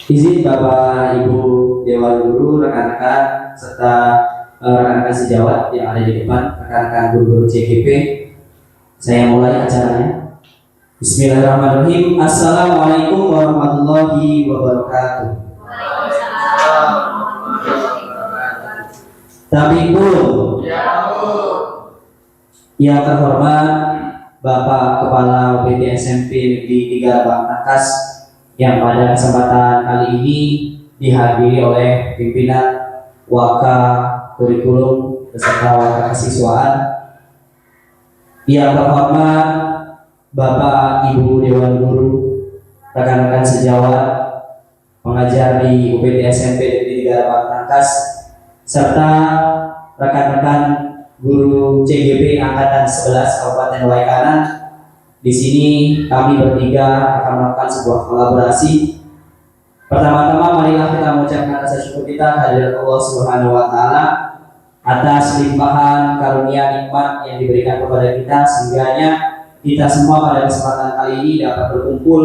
Izin Bapak Ibu Dewan Guru, rekan-rekan serta rekan-rekan sejawat yang ada di depan, rekan-rekan guru-guru CGP, saya mulai acaranya. Bismillahirrahmanirrahim. Assalamualaikum warahmatullahi wabarakatuh. Tabibun yang terhormat Bapak Kepala UPT SMP Negeri 3 Bangtakas, yang pada kesempatan kali ini dihadiri oleh pimpinan Waka Kurikulum beserta Waka Kesiswaan, yang terhormat Bapak Ibu Dewan Guru, rekan-rekan sejawat pengajar di UPT SMP Negeri 3 Bangtakas, serta rekan-rekan guru CGP Angkatan 11 Kabupaten Waikanan. Di sini kami bertiga akan melakukan sebuah kolaborasi. Pertama-tama marilah kita mengucapkan rasa syukur kita kehadirat Allah Subhanahu wa taala atas limpahan karunia nikmat yang diberikan kepada kita, sehingga kita semua pada kesempatan kali ini dapat berkumpul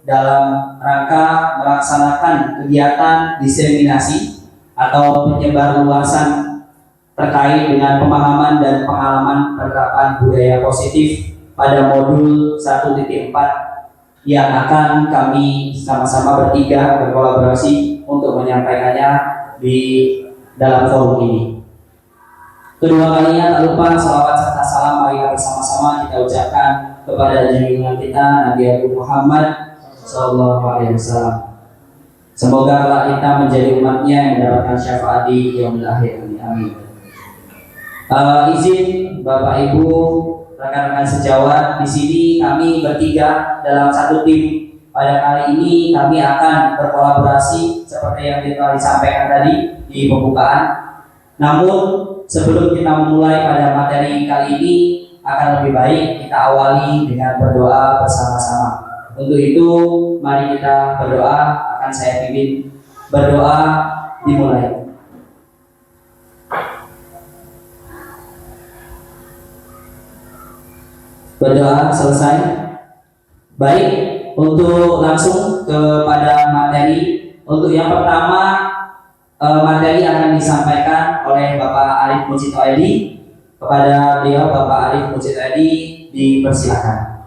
dalam rangka melaksanakan kegiatan diseminasi atau penyebarluasan terkait dengan pemahaman dan pengalaman penerapan budaya positif pada modul 1.4 yang akan kami sama-sama bertiga berkolaborasi untuk menyampaikannya di dalam forum ini. Kedua kalinya tak lupa salawat serta salam marilah bersama-sama kita ucapkan kepada junjungan kita Nabi Muhammad SAW. Semoga Allah kita menjadi umatnya yang mendapatkan syafaat di yaumil akhir. Amin. Izin Bapak Ibu, rekan-rekan sejawat, di sini kami bertiga dalam satu tim. Pada kali ini kami akan berkolaborasi seperti yang telah disampaikan tadi di pembukaan. Namun sebelum kita memulai pada materi kali ini, akan lebih baik kita awali dengan berdoa bersama-sama. Untuk itu mari kita berdoa. Akan saya pimpin berdoa, dimulai. Berdoa selesai. Baik, untuk langsung kepada materi. Untuk yang pertama, materi akan disampaikan oleh Bapak Arif Mucito Edi. Kepada beliau Bapak Arif Mucito Edi dipersilakan.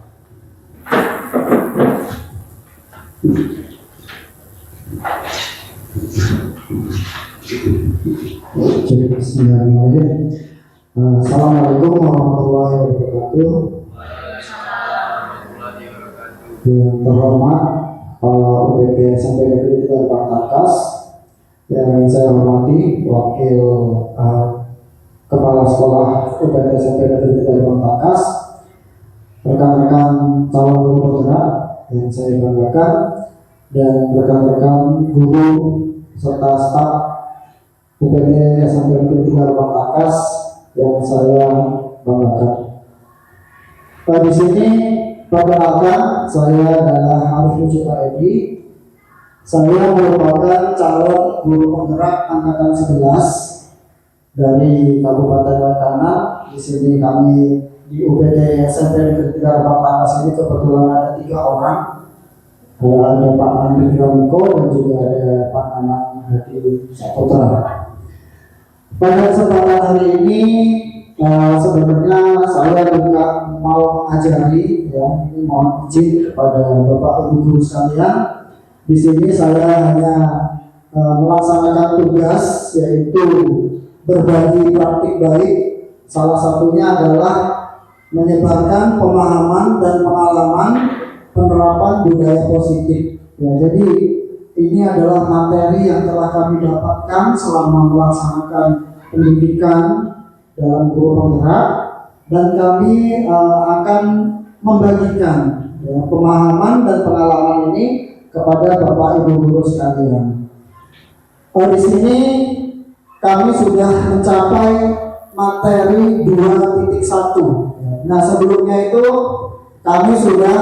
Bismillahirrahmanirrahim. Assalamualaikum warahmatullahi wabarakatuh. Yang terhormat Kepala UPT SMP Negeri 3 Bangtakas, yang saya hormati Wakil Kepala Sekolah UPT SMP Negeri 3 Bangtakas, rekan-rekan calon guru penggerak yang saya banggakan, dan rekan-rekan guru serta staf UPT SMP Negeri 3 Bangtakas yang saya banggakan. Di sini perkenalkan, saya adalah Arif Mucito Edi. Saya merupakan calon guru penggerak angkatan 11 dari Kabupaten Waikanan. Di sini kami di UPT SMP Negeri 3 Bangtakas ini kebetulan ada 3 orang. Ada Pak Andri Ramiko dan juga ada Pak Anak Hadi Saputra. Pada kesempatan hari ini sebenarnya saya bukan mau mengajari, ya, ini mohon izin kepada Bapak Ibu guru sekalian. Di sini saya hanya melaksanakan tugas, yaitu berbagi praktik baik. Salah satunya adalah menyebarkan pemahaman dan pengalaman penerapan budaya positif. Ya, jadi ini adalah materi yang telah kami dapatkan selama melaksanakan pendidikan dalam guru penggerak, dan kami akan membagikan, ya, pemahaman dan pengalaman ini kepada Bapak Ibu guru sekalian. Di sini kami sudah mencapai materi 2.1. Nah, sebelumnya itu kami sudah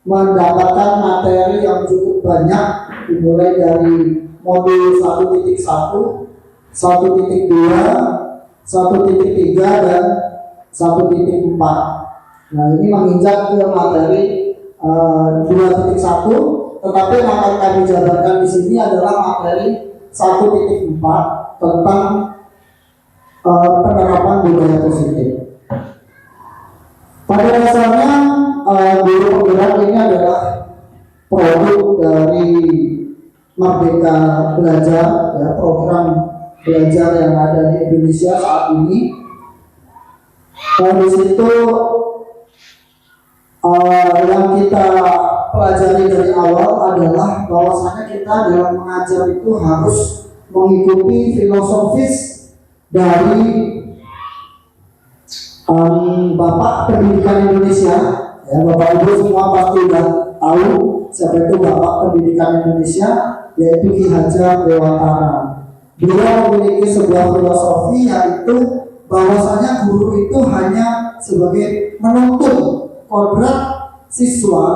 mendapatkan materi yang cukup banyak, dimulai dari modul 1.1, 1.2, 1.3 dan 1.4. Nah, ini menginjak ke materi 2.1 tetapi yang akan kami jabarkan di sini adalah materi 1.4 tentang penerapan budaya positif. Pada dasarnya guru penggerak ini adalah produk dari Merdeka Belajar, ya, program belajar yang ada di Indonesia saat ini. Di situ yang kita pelajari dari awal adalah bahwasanya kita dalam mengajar itu harus mengikuti filosofis dari Bapak Pendidikan Indonesia. Ya, Bapak Ibu semua pasti sudah tahu siapa itu Bapak Pendidikan Indonesia, yaitu Ki Hajar Dewantara. Beliau memiliki sebuah filosofi, yaitu bahwasanya guru itu hanya sebagai menuntun kodrat siswa,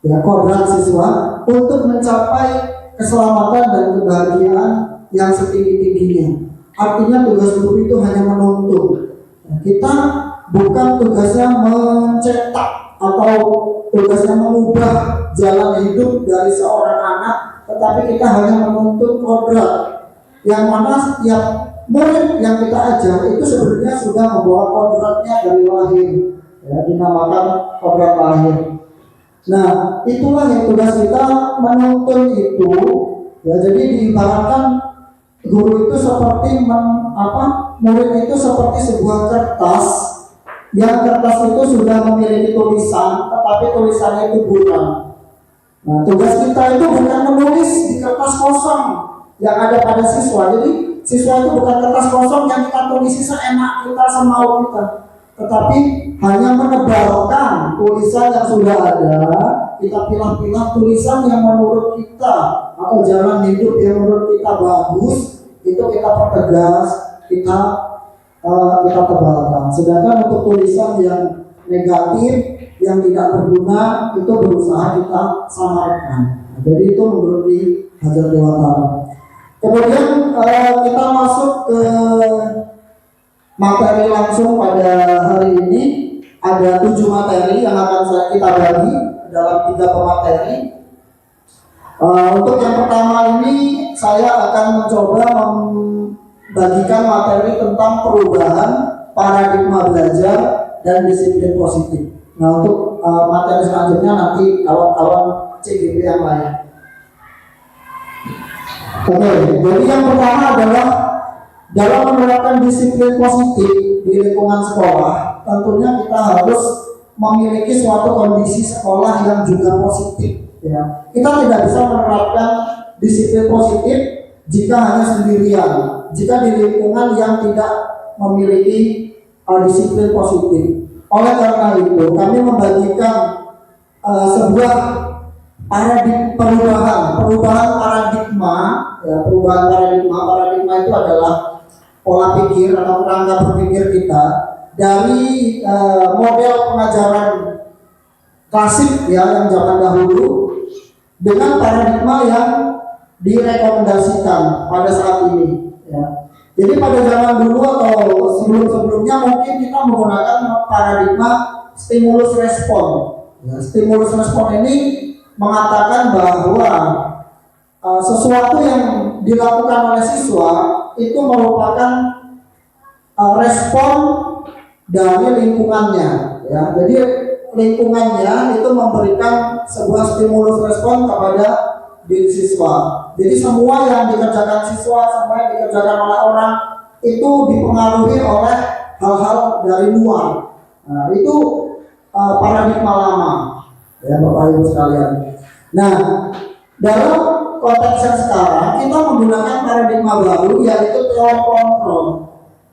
ya, kodrat siswa untuk mencapai keselamatan dan kebahagiaan yang setinggi-tingginya. Artinya tugas guru itu hanya menuntun. Kita bukan tugasnya mencetak atau tugasnya mengubah jalan hidup dari seorang anak, tetapi kita hanya menuntun kodrat yang mana setiap murid yang kita ajar itu sebenarnya sudah membawa kodratnya dari lahir, ya, dinamakan kodrat lahir. Nah, itulah yang tugas kita menuntun itu, ya. Jadi diibaratkan guru itu seperti murid itu seperti sebuah kertas, yang kertas itu sudah memiliki tulisan, tetapi tulisannya itu buram. Nah, tugas kita itu bukan menulis di kertas kosong yang ada pada siswa. Jadi siswa itu bukan kertas kosong yang kita tulisi seenak kita, semau kita, tetapi hanya menebalkan tulisan yang sudah ada. Kita pilah-pilah tulisan yang menurut kita atau jalan hidup yang menurut kita bagus, itu kita pertegas, kita tebalkan. Sedangkan untuk tulisan yang negatif, yang tidak berguna, itu berusaha kita samarkan. Jadi itu menurut Ki Hajar Dewantara. Kemudian kita masuk ke materi langsung pada hari ini. Ada 7 materi yang akan kita bagi dalam 3 pemateri. Untuk yang pertama ini saya akan mencoba membagikan materi tentang perubahan paradigma belajar dan disiplin positif. Nah, untuk materi selanjutnya nanti kawan-kawan CGP yang lain. Oke, jadi yang pertama adalah dalam menerapkan disiplin positif di lingkungan sekolah, tentunya kita harus memiliki suatu kondisi sekolah yang juga positif. Ya. Kita tidak bisa menerapkan disiplin positif jika hanya sendirian, jika di lingkungan yang tidak memiliki disiplin positif. Oleh karena itu, kami membagikan sebuah perubahan paradigma. Ya, perubahan paradigma itu adalah pola pikir atau kerangka berpikir kita dari model pengajaran klasik, ya, yang zaman dahulu dengan paradigma yang direkomendasikan pada saat ini, ya. Jadi pada zaman dulu atau sebelum-sebelumnya mungkin kita menggunakan paradigma stimulus respon. Ya, stimulus respon ini mengatakan bahwa sesuatu yang dilakukan oleh siswa itu merupakan respon dari lingkungannya, ya. Jadi lingkungannya itu memberikan sebuah stimulus respon kepada diri siswa. Jadi semua yang dikerjakan siswa, semua yang dikerjakan oleh orang itu dipengaruhi oleh hal-hal dari luar. Nah, itu paradigma lama, ya, Bapak Ibu sekalian. Nah, dalam konteks yang sekarang kita menggunakan paradigma baru, yaitu teori kontrol.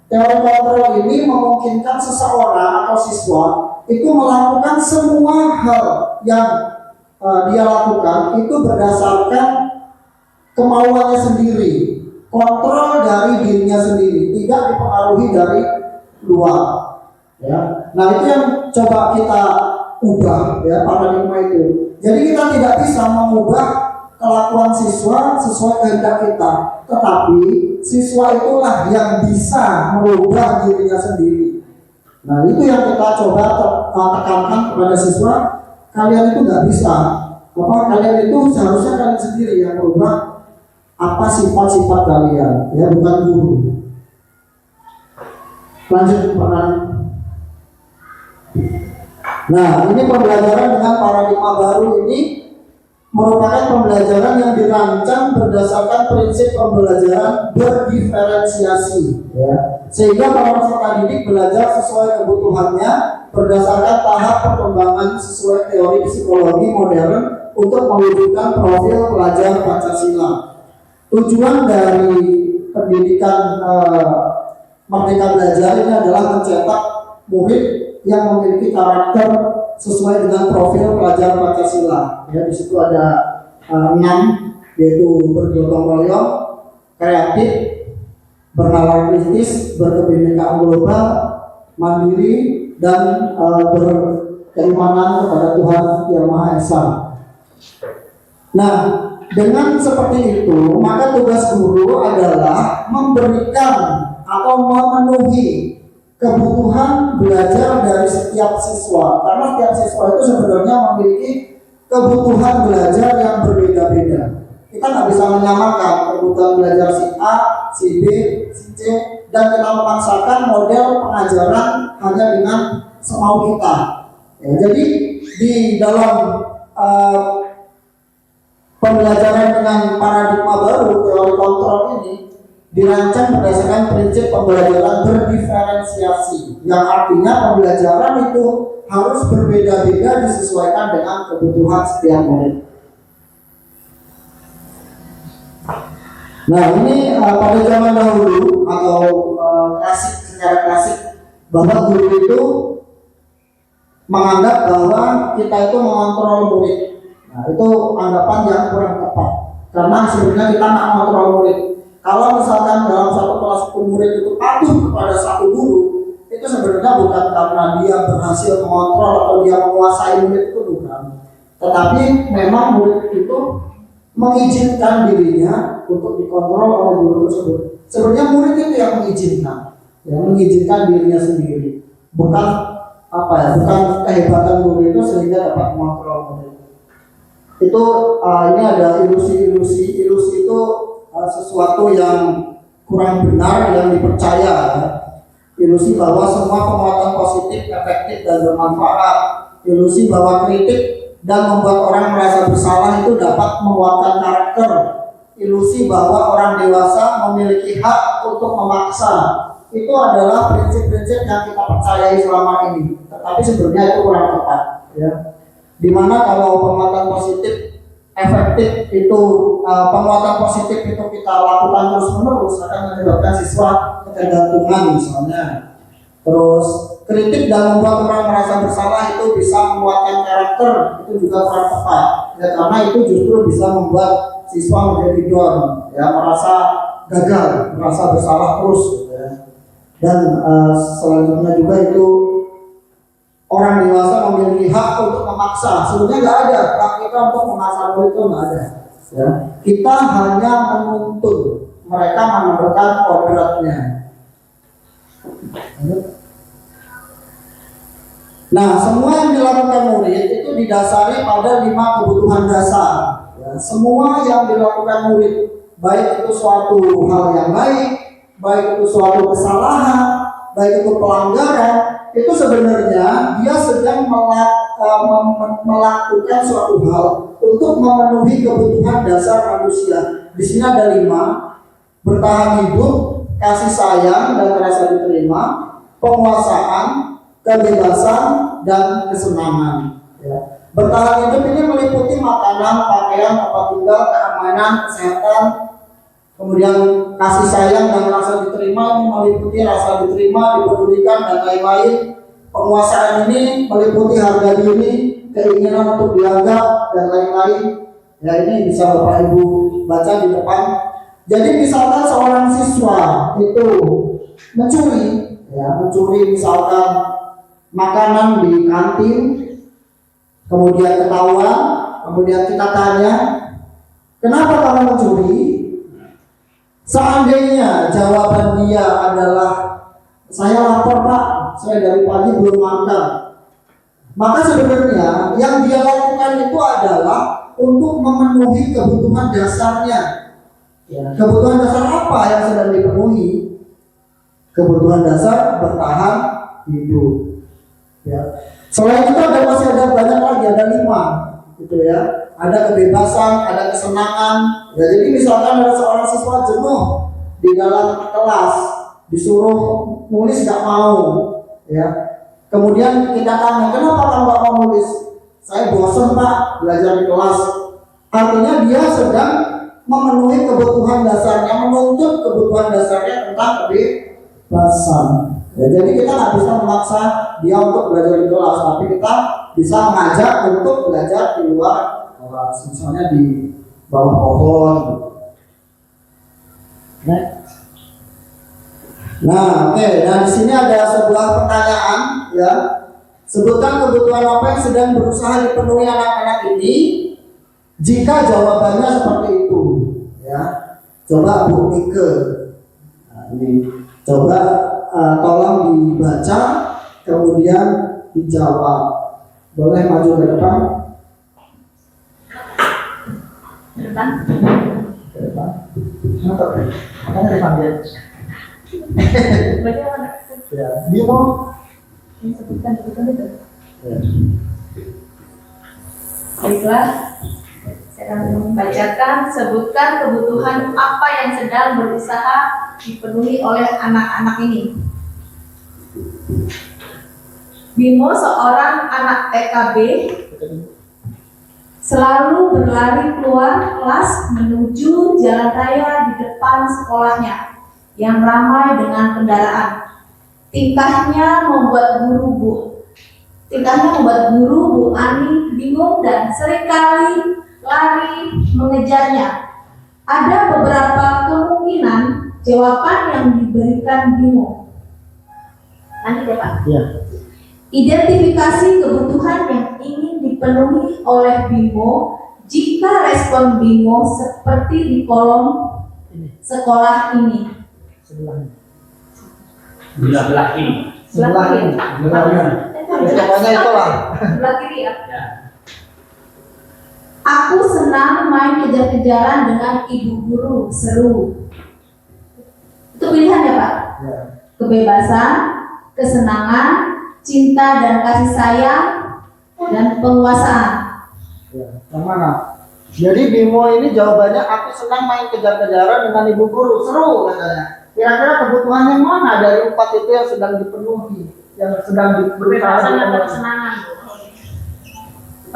Teori kontrol ini memungkinkan seseorang atau siswa itu melakukan semua hal yang dia lakukan itu berdasarkan kemauannya sendiri, kontrol dari dirinya sendiri, tidak dipengaruhi dari luar. Ya. Nah, itu yang coba kita ubah, ya, paradigma itu. Jadi kita tidak bisa mengubah kelakuan siswa sesuai kehendak kita, tetapi siswa itulah yang bisa merubah dirinya sendiri. Nah, itu yang kita coba tekankan kepada siswa. Kalian itu nggak bisa kalian itu seharusnya kalian sendiri yang merubah apa sifat-sifat kalian, ya, bukan guru. Lanjut peran. Nah, ini pembelajaran dengan paradigma baru ini merupakan pembelajaran yang dirancang berdasarkan prinsip pembelajaran berdiferensiasi, ya. Sehingga para peserta didik belajar sesuai kebutuhannya berdasarkan tahap perkembangan sesuai teori psikologi modern untuk mewujudkan profil pelajar Pancasila. Tujuan dari pendidikan Merdeka Belajar ini adalah mencetak murid yang memiliki karakter sesuai dengan profil pelajar Pancasila. Ya, di situ ada 6, yaitu bergotong royong, kreatif, bernalar kritis, berkebinekaan global, mandiri, dan berkeimanan kepada Tuhan Yang Maha Esa. Nah, dengan seperti itu, maka tugas guru adalah memberikan atau memenuhi kebutuhan belajar dari setiap siswa, karena setiap siswa itu sebenarnya memiliki kebutuhan belajar yang berbeda-beda. Kita nggak bisa menyamakan kebutuhan belajar si A, si B, si C, dan kita memaksakan model pengajaran hanya dengan semau kita. Ya, jadi di dalam pembelajaran dengan paradigma baru teori kontrol ini dirancang berdasarkan prinsip pembelajaran berdiferensiasi, yang artinya pembelajaran itu harus berbeda-beda disesuaikan dengan kebutuhan setiap murid. Nah, ini pada zaman dahulu atau secara klasik, bahwa guru itu menganggap bahwa kita itu mengontrol murid. Nah, itu anggapan yang kurang tepat, karena sebenarnya kita nggak mengontrol murid. Kalau misalkan dalam satu kelas murid itu patuh kepada satu guru, itu sebenarnya bukan karena dia berhasil mengontrol atau dia menguasai murid, itu bukan. Tetapi memang murid itu mengizinkan dirinya untuk dikontrol oleh guru tersebut. Sebenarnya murid itu yang mengizinkan dirinya sendiri, bukan bukan kehebatan guru itu sehingga dapat mengontrol murid. Itu ini ada ilusi itu sesuatu yang kurang benar yang dipercaya, ya. Ilusi bahwa semua penguatan positif, efektif, dan bermanfaat. Ilusi bahwa kritik dan membuat orang merasa bersalah itu dapat menguatkan karakter. Ilusi bahwa orang dewasa memiliki hak untuk memaksa. Itu adalah prinsip-prinsip yang kita percayai selama ini, tetapi sebenarnya itu kurang tepat, ya. Dimana kalau penguatan positif efektif itu penguatan positif itu kita lakukan terus-menerus akan menyebabkan siswa ketergantungan misalnya. Terus kritik dan membuat orang merasa bersalah itu bisa menguatkan karakter, itu juga kurang tepat, ya, karena itu justru bisa membuat siswa menjadi down, ya, merasa gagal, merasa bersalah terus, ya. Dan selanjutnya juga itu orang dewasa memiliki hak untuk memaksa. Sebenarnya nggak ada hak kita untuk memaksa itu, nggak ada, ya. Kita hanya menuntut mereka menemukan kodratnya. Nah, semua yang dilakukan murid itu didasari pada 5 kebutuhan dasar, ya. Semua yang dilakukan murid, baik itu suatu hal yang baik itu suatu kesalahan, baik itu pelanggaran, itu sebenarnya dia sedang melakukan suatu hal untuk memenuhi kebutuhan dasar manusia. Di sini ada 5: bertahan hidup, kasih sayang dan rasa diterima, penguasaan, kebebasan, dan kesenangan, ya. Bertahan hidup ini meliputi makanan, pakaian, tempat tinggal, keamanan, kesehatan. Kemudian kasih sayang dan rasa diterima ini meliputi rasa diterima, dipedulikan, dan lain-lain. Penguasaan ini meliputi harga diri, keinginan untuk dianggap, dan lain-lain. Ya, ini bisa Bapak Ibu baca di depan. Jadi misalkan seorang siswa itu mencuri misalkan makanan di kantin, kemudian ketahuan, kemudian kita tanya, kenapa kamu mencuri? Seandainya jawaban dia adalah, saya lapar Pak, saya dari pagi belum makan, maka sebenarnya yang dia lakukan itu adalah untuk memenuhi kebutuhan dasarnya. Ya, kebutuhan dasar apa yang sedang dipenuhi? Kebutuhan dasar bertahan hidup. Ya. Selain itu masih ada banyak lagi, ada 5, gitu ya. Ada kebebasan, ada kesenangan. Ya, jadi misalkan ada seorang siswa jenuh di dalam kelas, disuruh nulis nggak mau, ya. Kemudian kita tanya, kenapa kamu nggak mau nulis? Saya bosan Pak belajar di kelas. Artinya dia sedang memenuhi kebutuhan dasarnya, menuntut kebutuhan dasarnya tentang kebebasan. Ya, jadi kita nggak bisa memaksa dia untuk belajar di kelas, tapi kita bisa mengajak untuk belajar di luar kelas, misalnya di bawah pohon. Nah, oke. Nah, di sini ada sebuah pertanyaan, ya. Sebutkan kebutuhan apa yang sedang berusaha dipenuhi anak-anak ini jika jawabannya seperti itu, ya. Coba Bu Nike, nah, ini coba tolong dibaca kemudian dijawab. Boleh maju ke depan. Depan. Ke depan. Makanya dipanggil. Bagaimana? Ya, Bimo. Sebutkan itu. Ya. Baiklah, saya akan membacakan. Sebutkan kebutuhan apa yang sedang berusaha dipenuhi oleh anak-anak ini. Bimo, seorang anak TKB, selalu berlari keluar kelas menuju jalan raya di depan sekolahnya yang ramai dengan kendaraan. Tingkahnya membuat guru Bu Ani bingung dan seringkali lari mengejarnya. Ada beberapa kemungkinan jawaban yang diberikan Bimo. Nanti deh Pak. Ya. Identifikasi kebutuhan yang ingin dipenuhi oleh Bimo jika respon Bimo seperti di kolom sekolah ini. Sebelah ini. Sebelah kiri. Pokoknya itulah. Sebelah kiri ya. Aku senang main kejar-kejaran dengan ibu guru, seru. Itu pilihan ya Pak? Ya. Kebebasan, kesenangan, cinta dan kasih sayang, dan penguasaan. Ya. Yang mana? Jadi Bimo ini jawabannya aku senang main kejar-kejaran dengan ibu guru, seru katanya. Kira-kira kebutuhan yang mana dari 4 itu yang sedang dipenuhi, yang sedang Kebebasan dan dipenuhi? kesenangan.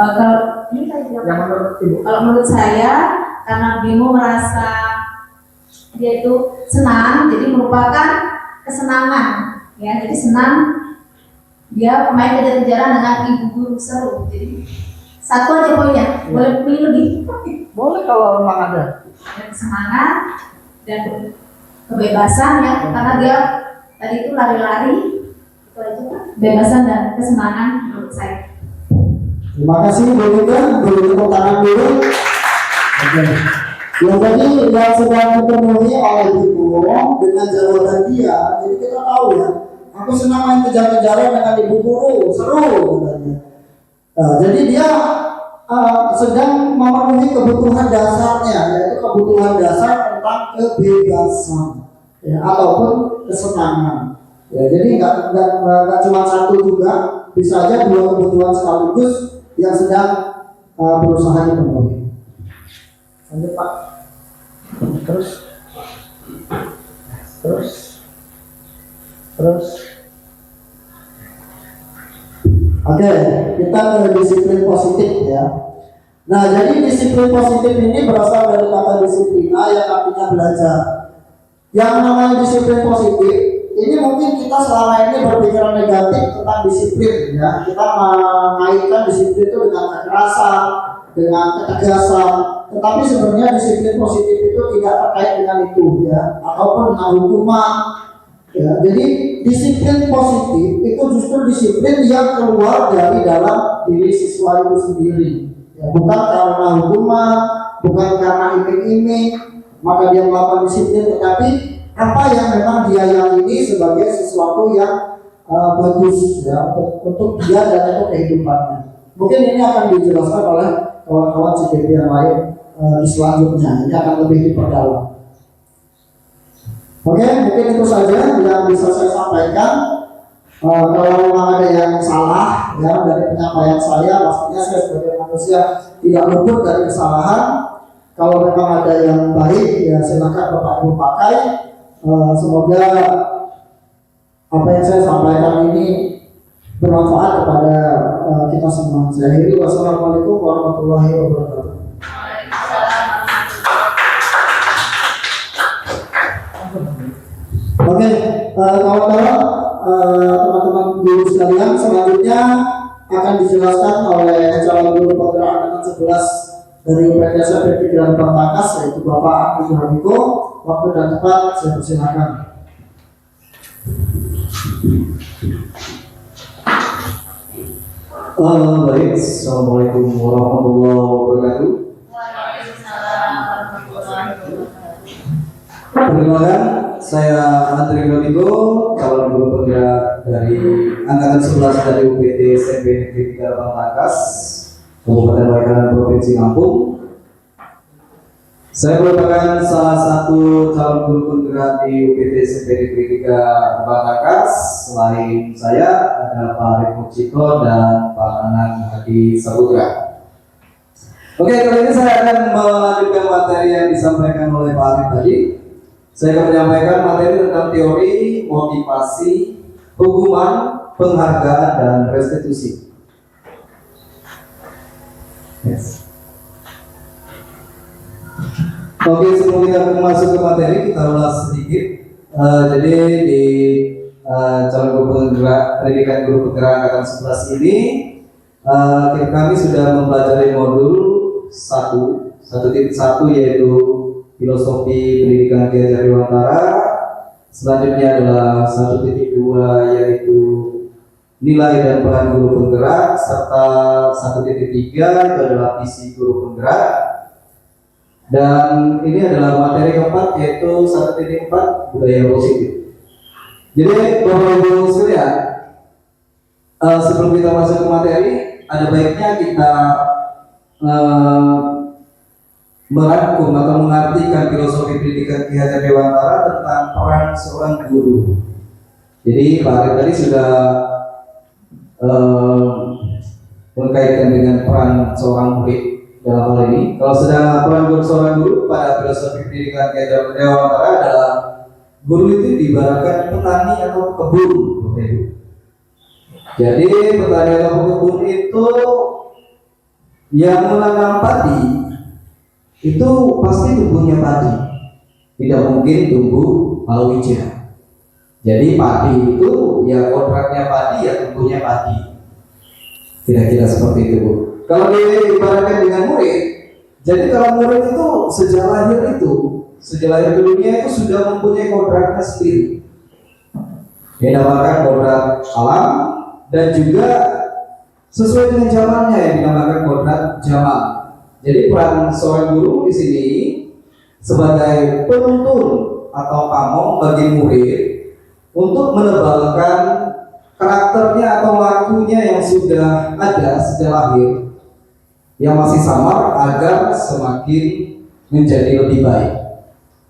Kalau ini saya jawab. Yang menurut ibu? Kalau menurut saya, karena Bimo merasa dia itu senang, jadi merupakan kesenangan, ya. Jadi senang dia main kejar-kejaran dengan ibu guru, seru. Jadi satu aja poinnya, boleh pilih lebih. Boleh kalau memang ada. Ada kesenangan dan kebebasan ya, karena dia tadi itu lari-lari, itu aja Pak. Kebebasan dan kesenangan menurut saya. Terima kasih Bu Nike, boleh tepuk tangan dulu. Oke. Yang tadi yang sedang dipenuhi oleh Bimo dengan jawaban dia, jadi kita tahu ya. Aku senang main kejar-kejaran dengan ibu guru, seru katanya. Nah, jadi dia sedang memenuhi kebutuhan dasarnya, yaitu kebutuhan dasar tentang kebebasan, ya, ataupun kesenangan. Ya, jadi nggak cuma satu juga, bisa aja 2 kebutuhan sekaligus yang sedang berusaha dipenuhi. Lanjut Pak. Terus. Oke, kita ke disiplin positif ya. Nah, jadi disiplin positif ini berasal dari kata disiplina yang artinya belajar. Yang namanya disiplin positif, ini mungkin kita selama ini berpikiran negatif tentang disiplin ya. Kita mengaitkan disiplin itu dengan kekerasan, dengan ketegasan. Tetapi sebenarnya disiplin positif itu tidak terkait dengan itu ya, ataupun dengan hukuman. Ya, jadi disiplin positif itu justru disiplin yang keluar dari dalam diri siswa itu sendiri. Ya, bukan karena hukuman, bukan karena iming-iming, maka dia melakukan disiplin, tetapi apa yang memang dia yakini sebagai sesuatu yang bagus ya untuk dia dan untuk kehidupannya. Mungkin ini akan dijelaskan oleh kawan-kawan CDP yang lain di selanjutnya. Ini akan lebih diperdalam. Oke, mungkin itu saja yang bisa saya sampaikan. Kalau memang ada yang salah ya dari penyampaian saya, pastinya saya sebagai manusia tidak luput dari kesalahan. Kalau memang ada yang baik, ya silakan Bapak Ibu pakai. Semoga apa yang saya sampaikan ini bermanfaat kepada kita semua. Saya akhiri, wassalamualaikum warahmatullahi wabarakatuh. Oke, kawan-kawan, teman-teman guru sekalian, selanjutnya akan dijelaskan oleh calon guru penggerak angkatan 11 dari UPT SMP Negeri Pangkakas, yaitu Bapak Agus Hamiko. Waktu dan tempat saya persilakan. Baik, assalamualaikum warahmatullahi wabarakatuh. Perkenalkan, saya Andri Hamiko, calon guru penggerak dari angkatan 11 dari UPT SMP Negeri 3 Pangkakas, Kabupaten Waikanan, Provinsi Lampung. Saya merupakan salah satu calon guru penggerak di UPT SMP Negeri 3 Pangkakas. Selain saya ada Pak Riko Ciko dan Pak Anang Hadi Saputra. Oke, kali ini saya akan melanjutkan materi yang disampaikan oleh Pak Arif tadi. Saya akan menyampaikan materi tentang teori, motivasi, hukuman, penghargaan, dan restitusi. Yes. Oke, sebelum kita masuk ke materi, kita ulas sedikit. Jadi di calon guru penggerak pendidikan guru penggerak angkatan 11 ini, kami sudah mempelajari modul 1.1 yaitu filosofi pendidikan Ki Hajar Dewantara. Selanjutnya adalah 1.2 yaitu nilai dan peran guru penggerak, serta 1.3 itu adalah visi guru penggerak. Dan ini adalah materi keempat yaitu 1.4 budaya positif. Jadi Bapak Ibu sekalian, sebelum kita masuk ke materi, ada baiknya kita merangkum atau mengartikan filosofi pendidikan Ki Hajar Dewantara tentang peran seorang guru. Jadi Pak Arif tadi sudah mengkaitkan dengan peran seorang murid dalam hal ini. Kalau sedang peran seorang guru pada filosofi pendidikan Ki Hajar Dewantara adalah guru itu diibaratkan petani atau kebun. Jadi petani atau kebun itu yang menanam padi itu pasti tumbuhnya padi, tidak mungkin tumbuh palawija. Jadi padi itu ya kontraknya padi ya tumbuhnya padi. Kira-kira seperti itu, Bu. Kalau diibaratkan dengan murid, jadi kalau murid itu sejak lahir ke dunia itu sudah mempunyai kontraknya sendiri. Yang dinamakan kontrak alam dan juga sesuai dengan zamannya yang dinamakan kontrak zaman. Jadi peran seorang guru di sini sebagai penuntun atau pamong bagi murid untuk menebalkan karakternya atau lakunya yang sudah ada sejak lahir, yang masih samar agar semakin menjadi lebih baik.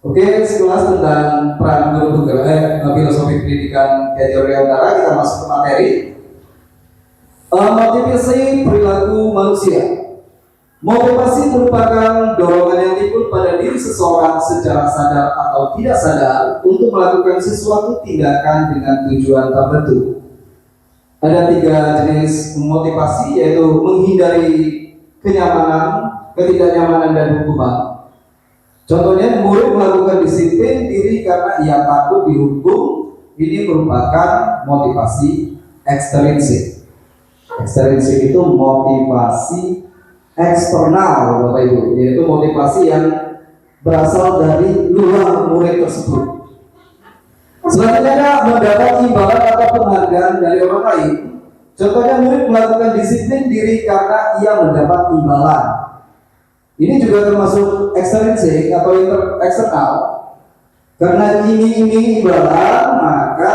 Oke, sekelas tentang peran guru penggerak filosofi pendidikan Ki Hajar Dewantara, kita masuk ke materi. Motivasi perilaku manusia. Motivasi merupakan dorongan yang timbul pada diri seseorang secara sadar atau tidak sadar untuk melakukan sesuatu tindakan dengan tujuan tertentu. Ada 3 jenis motivasi, yaitu menghindari kenyamanan, ketidaknyamanan, dan hukuman. Contohnya, murid melakukan disiplin diri karena ia takut dihukum. Ini merupakan motivasi ekstrinsik. Ekstrinsik itu motivasi eksternal, Bapak Ibu, yaitu motivasi yang berasal dari luar murid tersebut. Selanjutnya ada mendapat imbalan atau penghargaan dari orang lain. Contohnya, murid melakukan disiplin diri karena ia mendapat imbalan. Ini juga termasuk ekstrinsik atau eksternal. Karena iming-iming imbalan, maka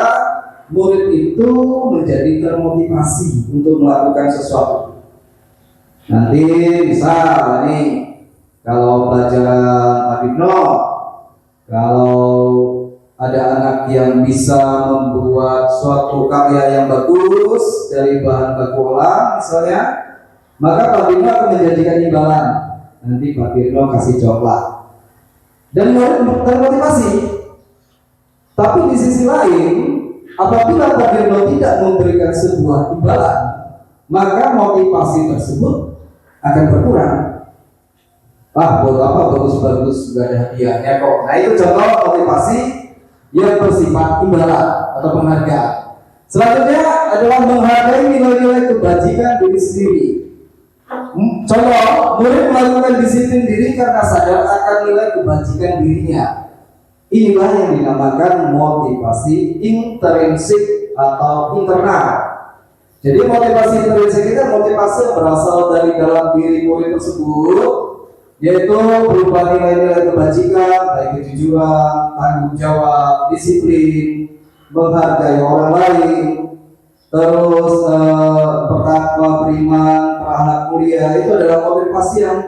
murid itu menjadi termotivasi untuk melakukan sesuatu. Nanti misal nih, kalau pelajaran Pak Dino, kalau ada anak yang bisa membuat suatu karya yang bagus dari bahan baku olah misalnya, maka Pak Dino akan menjanjikan imbalan. Nanti Pak Dino kasih coklat dan murid termotivasi. Tapi di sisi lain, apabila Pak Dino tidak memberikan sebuah imbalan, maka motivasi tersebut akan berkurang. Ah, buat apa bagus-bagus gak ada hadiahnya kok. Nah, itu contoh motivasi yang bersifat imbalan atau penghargaan. Selanjutnya adalah menghargai nilai-nilai kebajikan diri sendiri. Contoh, murid melakukan disiplin diri karena sadar akan nilai kebajikan dirinya. Inilah yang dinamakan motivasi intrinsik atau internal. Jadi motivasi intrinsik itu motivasi berasal dari dalam diri murid tersebut, yaitu berupa nilai-nilai kebajikan, baik kejujuran, tanggung jawab, disiplin, menghargai orang lain, terus bertakwa, beriman, berakhlak mulia. Itu adalah motivasi yang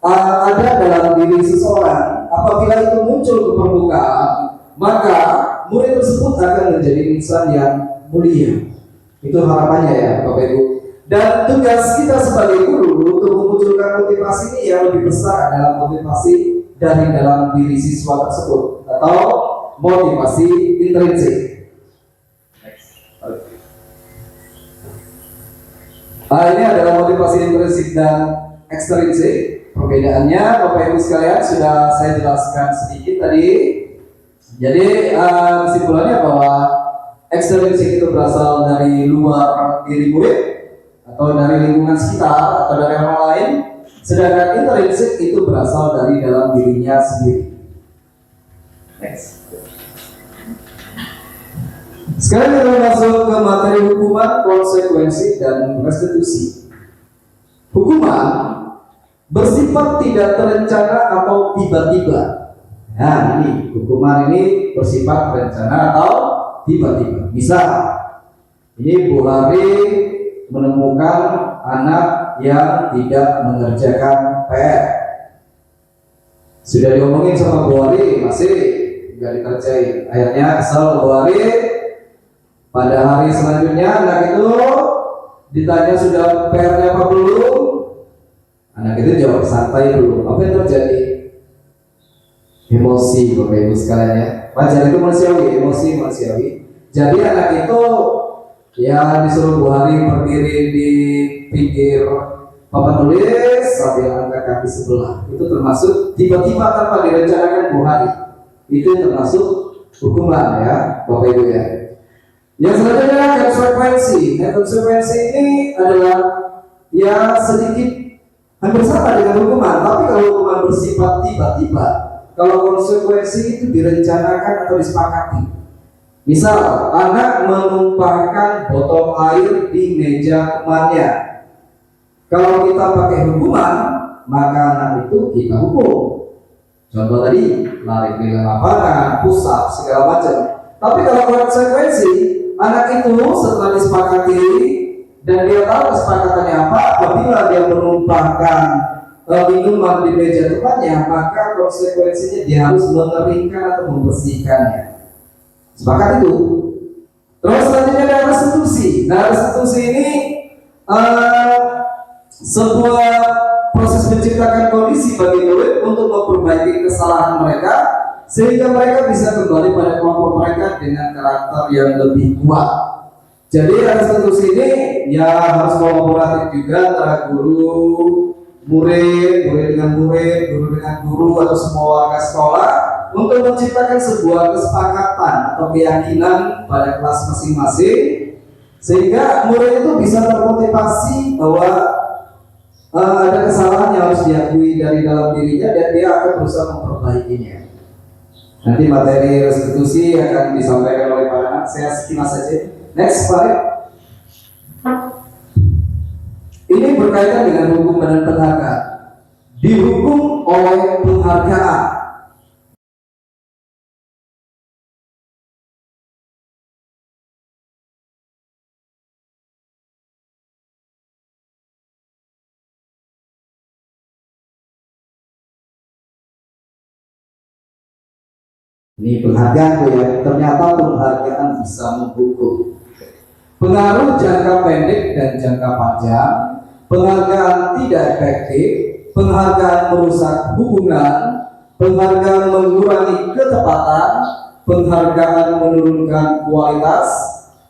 ada dalam diri seseorang. Apabila itu muncul ke permukaan, maka murid tersebut akan menjadi insan yang mulia. Itu harapannya ya Bapak Ibu. Dan tugas kita sebagai guru untuk memunculkan motivasi ini yang lebih besar adalah motivasi dari dalam diri siswa tersebut atau motivasi intrinsik. Ini adalah motivasi intrinsik dan ekstrinsik. Perbedaannya Bapak Ibu sekalian sudah saya jelaskan sedikit tadi. Jadi kesimpulannya bahwa ekstrinsik itu berasal dari luar diri murid atau dari lingkungan sekitar atau dari orang lain, sedangkan intrinsik itu berasal dari dalam dirinya sendiri. Next. Sekarang kita masuk ke materi hukuman, konsekuensi, dan restitusi. Hukuman bersifat tidak terencana atau tiba-tiba. Nah, ini hukuman ini bersifat terencana atau tiba-tiba. Misal, ini Bu Hari menemukan anak yang tidak mengerjakan PR. Sudah diomongin sama Bu Hari, masih nggak dikerjain. Akhirnya kesel Bu Hari. Pada hari selanjutnya anak itu ditanya sudah PR-nya apa belum. Anak itu jawab santai dulu. Apa yang terjadi? Emosi, Bapak Ibu sekalian ya. Wajar, itu manusiawi, emosi manusiawi. Jadi anak itu ya disuruh Bu Hari berdiri di pinggir papan tulis sambil angkat kaki sebelah. Itu termasuk tiba-tiba tanpa direncanakan Bu Hari. Itu termasuk hukuman ya, Bapak Ibu ya. Yang selanjutnya konsekuensi. Nah, konsekuensi ini adalah ya sedikit hampir sama dengan hukuman, tapi kalau hukuman bersifat tiba-tiba, kalau konsekuensi itu direncanakan atau disepakati. Misal, anak menumpahkan botol air di meja temannya. Kalau kita pakai hukuman, maka anak itu kita hukum. Contoh tadi, lari ke lapangan, push up, segala macam. Tapi kalau konsekuensi, anak itu setelah disepakati dan dia tahu kesepakatannya apa, apabila dia menumpahkan minuman di meja temannya, maka konsekuensinya dia harus mengeringkan atau membersihkannya. Sepakat itu. Terus selanjutnya ada restitusi. Nah, restitusi ini sebuah proses menciptakan kondisi bagi murid untuk memperbaiki kesalahan mereka sehingga mereka bisa kembali pada kelompok mereka dengan karakter yang lebih kuat. Jadi restitusi ini ya harus kolaboratif juga antara guru, murid, murid dengan murid, guru dengan guru atau semua warga sekolah untuk menciptakan sebuah kesepakatan atau keyakinan pada kelas masing-masing sehingga murid itu bisa termotivasi bahwa ada kesalahan yang harus diakui dari dalam dirinya dan dia akan berusaha memperbaikinya. Nanti materi restitusi akan disampaikan oleh Pak Anak. Saya sekilas saja. Next slide. Ini berkaitan dengan hukum dan penghargaan. Dihukum oleh penghargaan. Ini penghargaan ya, ternyata penghargaan bisa menghukum. Pengaruh jangka pendek dan jangka panjang, penghargaan tidak efektif, penghargaan merusak hubungan, penghargaan mengurangi ketepatan, penghargaan menurunkan kualitas,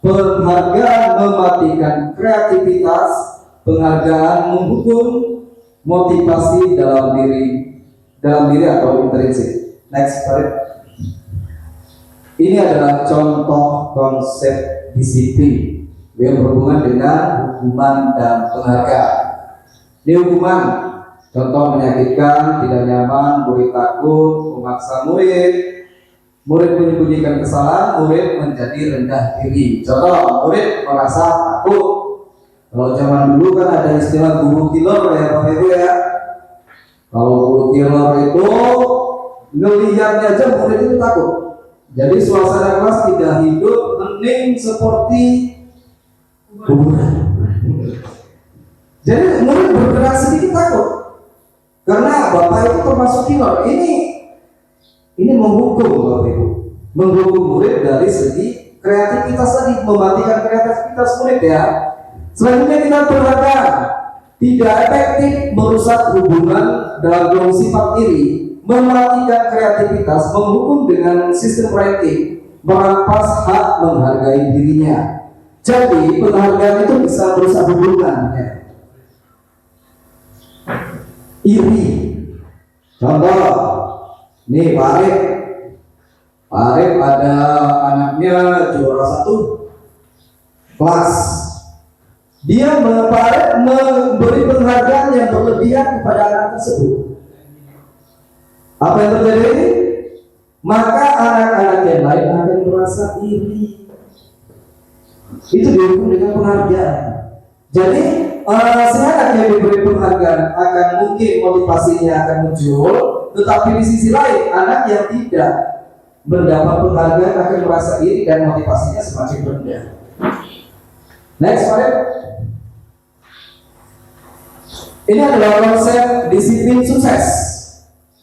penghargaan mematikan kreativitas, penghargaan menghukum motivasi dalam diri atau intrinsik. Next, Farid. Ini adalah contoh konsep disiplin yang berhubungan dengan hukuman dan penghargaan. Ini hukuman, contoh menyakitkan, tidak nyaman, murid takut, memaksa murid menyembunyikan kesalahan, murid menjadi rendah diri. Contoh, murid merasa takut. Kalau zaman dulu kan ada istilah guru killer ya Bapak Ibu ya. Kalau guru killer itu ngelihatnya aja murid itu takut. Jadi suasana kelas tidak hidup hening seperti kuburan. Jadi murid bergerak sedikit takut karena bapak itu termasuk killer. Ini menghukum Bapak Ibu, menghukum murid dari segi kreativitas tadi, mematikan kreativitas murid ya. Selanjutnya kita perhatikan tidak efektif, merusak hubungan dalam sifat iri, mematikan kreativitas, menghukum dengan sistem rating, merampas hak menghargai dirinya. Jadi penghargaan itu bisa merusak hubungan ya. Iri, contoh, nih Pak Arif ada anaknya juara 1 kelas. Dia memberi penghargaan yang berlebihan kepada anak tersebut. Apa yang terjadi? Maka anak-anak yang lain akan merasa iri. Itu dihukum dengan penghargaan. Jadi si anak yang diberi penghargaan akan mungkin motivasinya akan muncul, tetapi di sisi lain anak yang tidak mendapat penghargaan akan merasa iri dan motivasinya semakin rendah. Next, Farid. Ini adalah konsep disiplin sukses.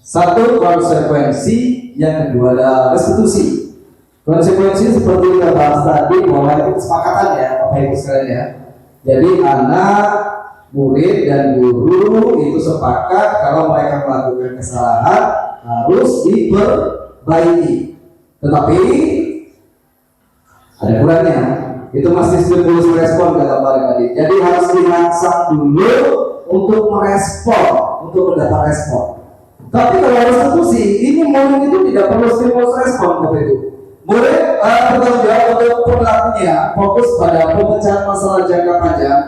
Satu, konsekuensi, yang kedua adalah restitusi. Konsekuensi seperti kita bahas tadi bahwa itu kesepakatan ya Bapak Ibu sekalian ya. Jadi anak, murid dan guru itu sepakat kalau mereka melakukan kesalahan harus diperbaiki. Tetapi ada kurangnya. Itu masih stimulus respon kata Pak tadi. Jadi harus dirangsang dulu untuk merespon, untuk mendapat respon. Tapi kalau restitusi, ini murid itu tidak perlu stimulus respon Bapak Ibu. Murid bertanggung jawab untuk perilakunya, fokus pada pemecahan masalah jangka panjang.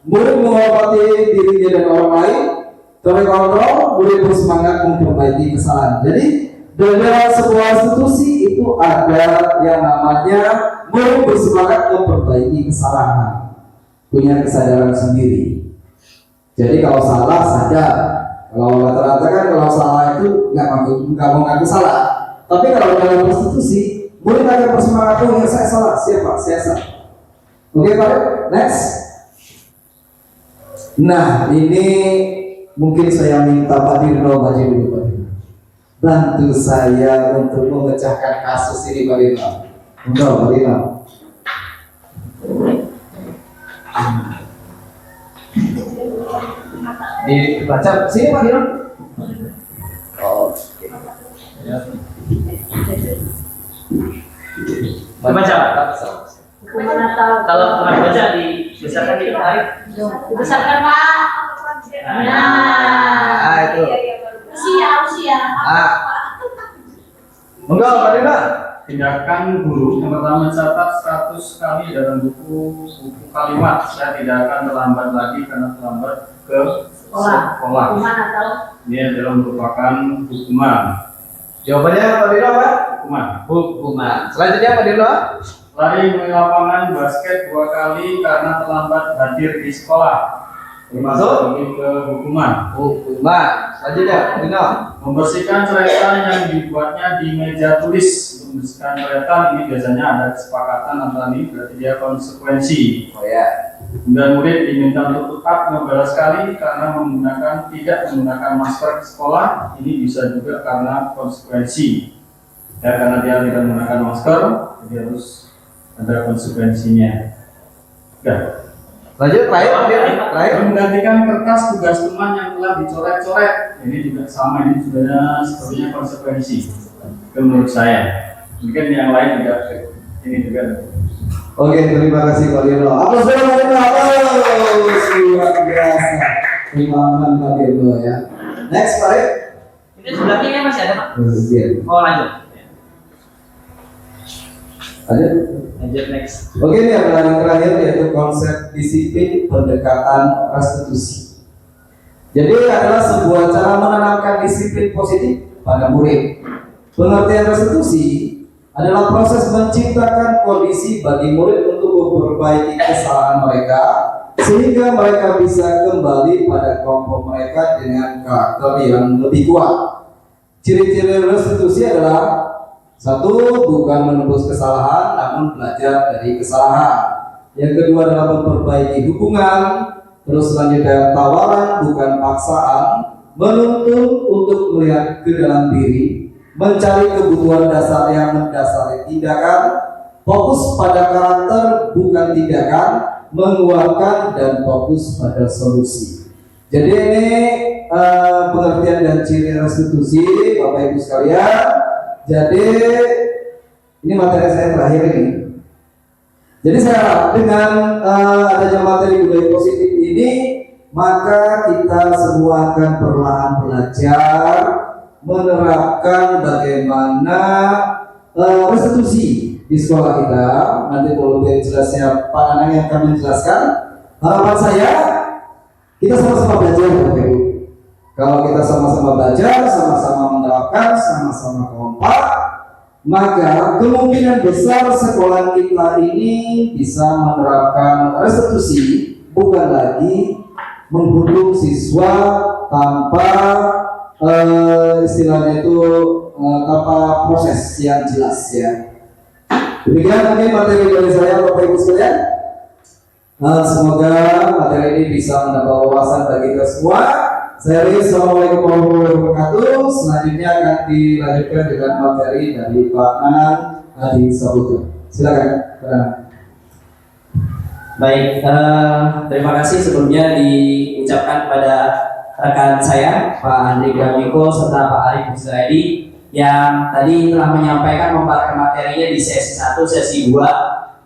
Murid menghormati dirinya dan orang lain, terkontrol, murid bersemangat memperbaiki kesalahan. Jadi dalam sebuah institusi itu ada yang namanya murid bersemangat memperbaiki kesalahan, punya kesadaran sendiri. Jadi kalau salah sadar. Kalau rata-rata kan kalau salah itu nggak mau ngaku salah. Tapi kalau dalam institusi, murid akan bersemangat, oh ya saya salah, siapa? Saya salah. Oke Pak, next. Nah ini mungkin saya minta Pak Dirno maju dulu Pak Dirno. Bantu saya untuk memecahkan kasus ini Pak Dirno. Enggak Pak Dirno. Dibaca sini Pak Dirno. Oke. Baca. Hukuman atau Kalau kurang baca dibesarkan di hari. dibesarkan Pak. Nah, itu. Usia. Enggak Pak Dirno. Tindakan guru yang pertama mencatat 100 kali dalam buku kalimat. Saya tidak akan terlambat lagi karena terlambat ke sekolah. Hukuman atau Ini adalah merupakan hukuman. Jawabannya Pak Dirno apa? Hukuman. Selanjutnya Pak Dirno. Lari dari lapangan basket 2 kali karena terlambat hadir di sekolah. Termasuk Ini ke hukuman. Selanjutnya Pak Dirno. Membersihkan coretan yang dibuatnya di meja tulis. Membersihkan coretan ini biasanya ada kesepakatan antara ini, berarti dia konsekuensi. Oh ya. Dan murid diminta untuk tetap membalas sekali karena tidak menggunakan masker ke sekolah. Ini bisa juga karena konsekuensi. Ya, karena dia tidak menggunakan masker, jadi harus ada konsekuensinya. Ya. Lanjut, terakhir. Menggantikan kertas tugas teman yang telah dicoret-coret. Ini juga sama, ini sudah sepertinya konsekuensi. Itu menurut saya. Mungkin yang lain juga ini juga. Oke, terima kasih Pak Dirno. Aplaus dulu Pak Dirno. Aplaus, luar biasa. Terima kasih Pak Dirno ya. Next, Pak. Ini sebelahnya kan masih ada, Pak? Iya. Oh, lanjut. Lanjut. Next. Oke, ini adalah yang terakhir yaitu konsep disiplin pendekatan restitusi. Jadi adalah sebuah cara menanamkan disiplin positif pada murid. Pengertian restitusi adalah proses menciptakan kondisi bagi murid untuk memperbaiki kesalahan mereka sehingga mereka bisa kembali pada kelompok mereka dengan karakter yang lebih kuat. Ciri-ciri restitusi adalah satu, bukan menembus kesalahan, namun belajar dari kesalahan. Yang kedua adalah memperbaiki hubungan. Terus selanjutnya tawaran, bukan paksaan. Menuntun untuk melihat ke dalam diri. Mencari kebutuhan dasar yang mendasari tindakan. Fokus pada karakter, bukan tindakan. Menguatkan dan fokus pada solusi. Jadi ini pengertian dan ciri restitusi, Bapak Ibu sekalian. Jadi ini materi saya terakhir ini. Jadi saya harap dengan adanya materi budaya positif ini, maka kita semua akan perlahan belajar menerapkan bagaimana restitusi di sekolah kita. Nanti kalau lebih jelasnya Pak Anang yang akan menjelaskan. Harapan saya kita sama-sama belajar, Bapak Ibu. Kalau kita sama-sama belajar, sama-sama menerapkan, sama-sama kompak, maka kemungkinan besar sekolah kita ini bisa menerapkan restitusi, bukan lagi menghukum siswa tanpa istilahnya itu tanpa proses yang jelas ya. Demikian mungkin materi dari saya, Bapak Ibu sekalian. Semoga materi ini bisa menambah wawasan bagi kita semua. Saya Rizky, assalamualaikum warahmatullahi wabarakatuh. Selanjutnya akan dilanjutkan dengan materi dari Pak Anang Adi Saputra. Silakan, Pak Anang. Baik, terima kasih sebelumnya diucapkan kepada rekan saya Pak Andri Gramiko serta Pak Arif Hussaidi yang tadi telah menyampaikan memaparkan materinya di sesi 1, sesi 2.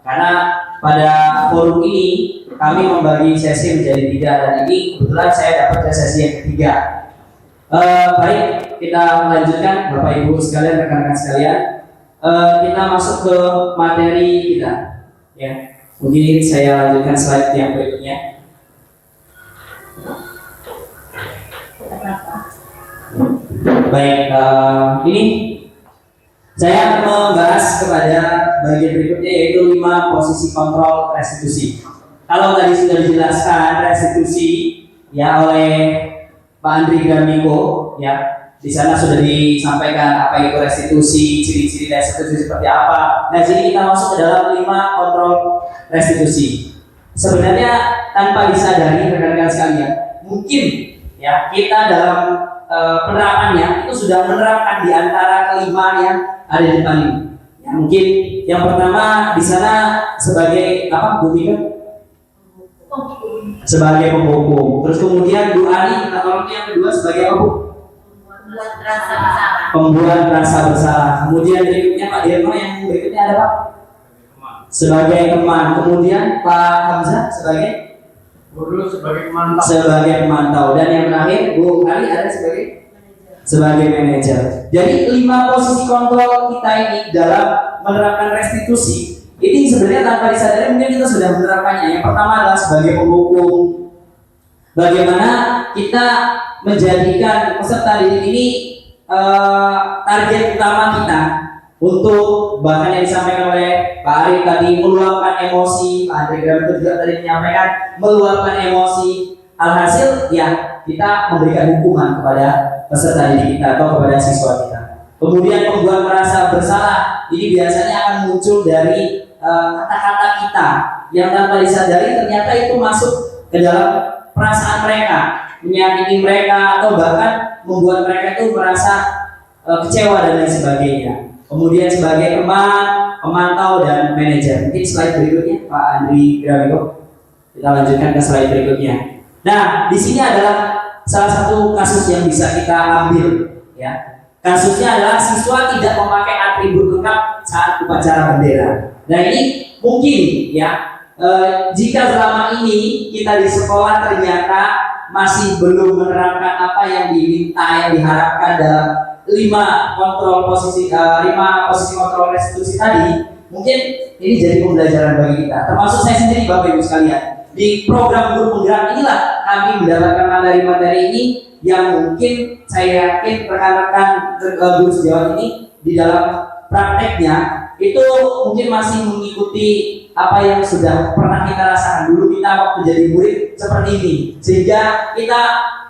Karena pada forum ini kami membagi sesi menjadi 3 dan ini kebetulan saya dapat sesi yang ketiga. Baik, kita melanjutkan Bapak Ibu sekalian, rekan-rekan sekalian. Kita masuk ke materi kita. Ya, mungkin saya lanjutkan slide yang berikutnya. Baik, ini saya akan membahas kepada bagian berikutnya yaitu 5 posisi kontrol restitusi. Kalau tadi sudah dijelaskan restitusi ya oleh Pak Andri Gramiko ya, di sana sudah disampaikan apa itu restitusi, ciri-ciri restitusi seperti apa. Nah, jadi kita masuk ke dalam 5 kontrol restitusi. Sebenarnya tanpa disadari rekan-rekan sekalian, mungkin ya kita dalam penerapannya itu sudah menerapkan di antara kelima yang ada di depan ini. Ya, mungkin yang pertama di sana sebagai apa, Bu Tika? Sebagai penghukum. Terus kemudian Bu Ani kita tolong yang kedua sebagai apa, Bu? Pembuat rasa bersalah. Kemudian berikutnya Pak Dirno, yang berikutnya ada Pak? Sebagai teman. Kemudian Pak Hamzah sebagai Guru sebagai pemantau. Sebagai pemantau. Dan yang terakhir Bu Ali ada sebagai manajer. Jadi 5 posisi kontrol kita ini dalam menerapkan restitusi ini sebenarnya tanpa disadari mungkin kita sudah menerapkannya. Yang pertama adalah sebagai penghukum. Bagaimana kita menjadikan peserta didik ini target utama kita untuk, bahkan yang disampaikan oleh Pak Arif tadi, meluapkan emosi. Pak Andri Gramiko juga tadi menyampaikan meluapkan emosi. Alhasil ya kita memberikan hukuman kepada peserta didik kita atau kepada siswa kita. Kemudian membuat merasa bersalah. Ini biasanya akan muncul dari kata-kata kita yang tanpa disadari ternyata itu masuk ke dalam perasaan mereka, menyakiti mereka atau bahkan membuat mereka itu merasa kecewa dan lain sebagainya. kemudian sebagai teman, pemantau, dan manajer. Mungkin slide berikutnya, Pak Andri Gramiko. Kita lanjutkan ke slide berikutnya. Nah, di sini adalah salah satu kasus yang bisa kita ambil, ya. Kasusnya adalah siswa tidak memakai atribut lengkap saat upacara bendera. Nah, ini mungkin ya, jika selama ini kita di sekolah ternyata masih belum menerapkan apa yang diminta, yang diharapkan dalam 5 posisi kontrol restitusi tadi, mungkin ini jadi pembelajaran bagi kita. Termasuk saya sendiri, Bapak Ibu sekalian. Di program guru penggerak inilah kami mendapatkan materi-materi ini yang mungkin saya yakin rekan-rekan guru sejawat ini di dalam prakteknya itu mungkin masih mengikuti apa yang sudah pernah kita rasakan dulu kita waktu jadi murid seperti ini, sehingga kita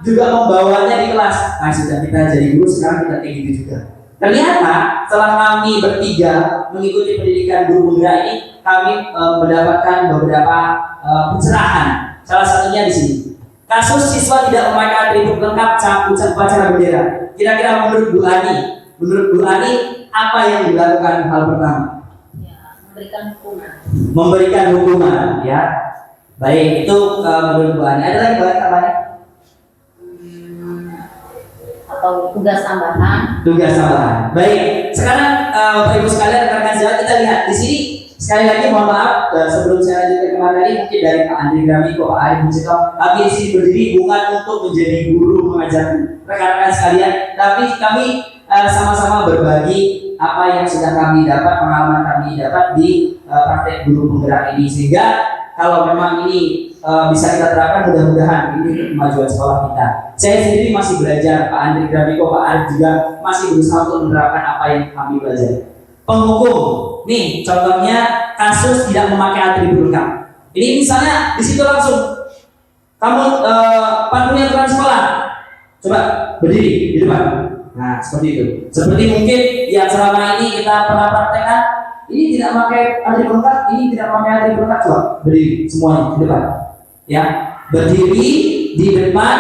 juga membawanya di kelas. Nah, sudah kita jadi guru sekarang kita kayak gitu juga. Ternyata setelah kami bertiga mengikuti pendidikan guru penggerak ini, kami mendapatkan beberapa pencerahan. Salah satunya di sini. Kasus siswa tidak memakai atribut lengkap saat upacara bendera. Kira-kira menurut Bu Ani apa yang dilakukan hal pertama? Ya, memberikan hukuman. Memberikan hukuman, ya. Baik, itu menurut Bu Ani. Ada lagi Bu Ani tambahan? Atau tugas tambahan? Tugas tambahan. Baik, sekarang Bapak Ibu sekalian, rekan-rekan sejawat, kita lihat di sini. Sekali lagi mohon maaf sebelum saya lanjutkan ke materi, mungkin dari Pak Andri Gramiko, Pak Arif Mucito, kami di sini berdiri bukan untuk menjadi guru mengajar rekan-rekan sekalian, tapi kami sama-sama berbagi apa yang sudah kami dapat, pengalaman kami dapat di praktek guru penggerak ini, sehingga kalau memang ini bisa kita terapkan, mudah-mudahan ini kemajuan sekolah kita. Saya sendiri masih belajar, Pak Andri Gramiko, Pak Arif juga masih berusaha untuk menerapkan apa yang kami belajar. Penghukum, nih contohnya kasus tidak memakai atribut lengkap. Ini misalnya di situ langsung kamu patuhi aturan sekolah, coba berdiri di depan. Nah, seperti itu. Seperti mungkin yang selama ini kita pernah praktekkan, ini tidak memakai atribut lengkap, ini tidak memakai atribut lengkap, coba berdiri semuanya di depan. Ya, berdiri di depan,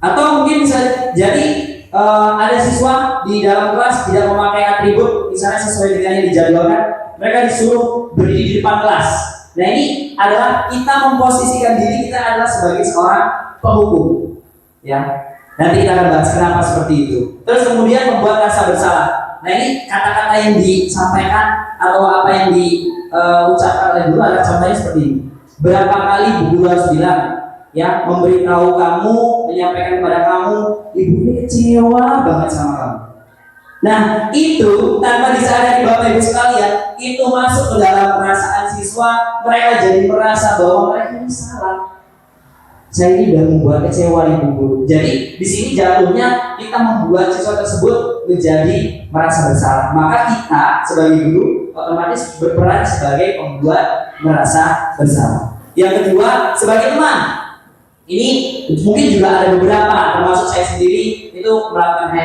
atau mungkin bisa jadi ada siswa di dalam kelas tidak memakai atribut, misalnya sesuai dengan yang dijadwalkan, mereka disuruh berdiri di depan kelas. Nah, ini adalah kita memposisikan diri kita adalah sebagai seorang penghukum, ya. Nanti kita akan bahas kenapa seperti itu. Terus kemudian membuat rasa bersalah. Nah, ini kata-kata yang disampaikan atau apa yang diucapkan oleh guru adalah contohnya seperti ini. Berapa kali bu guru harus bilang, ya, memberitahu kamu, menyampaikan kepada kamu, ibu ini kecewa banget sama kamu. Nah, itu tanpa disadari Bapak Ibu sekalian, itu masuk ke dalam perasaan siswa, mereka jadi merasa bahwa mereka ini salah. Saya ini sudah membuat kecewa ibu guru. Jadi di sini jatuhnya kita membuat siswa tersebut menjadi merasa bersalah. Maka kita sebagai guru otomatis berperan sebagai pembuat merasa bersalah. Yang kedua, sebagai teman. Ini mungkin juga ada beberapa, termasuk saya sendiri itu melakukan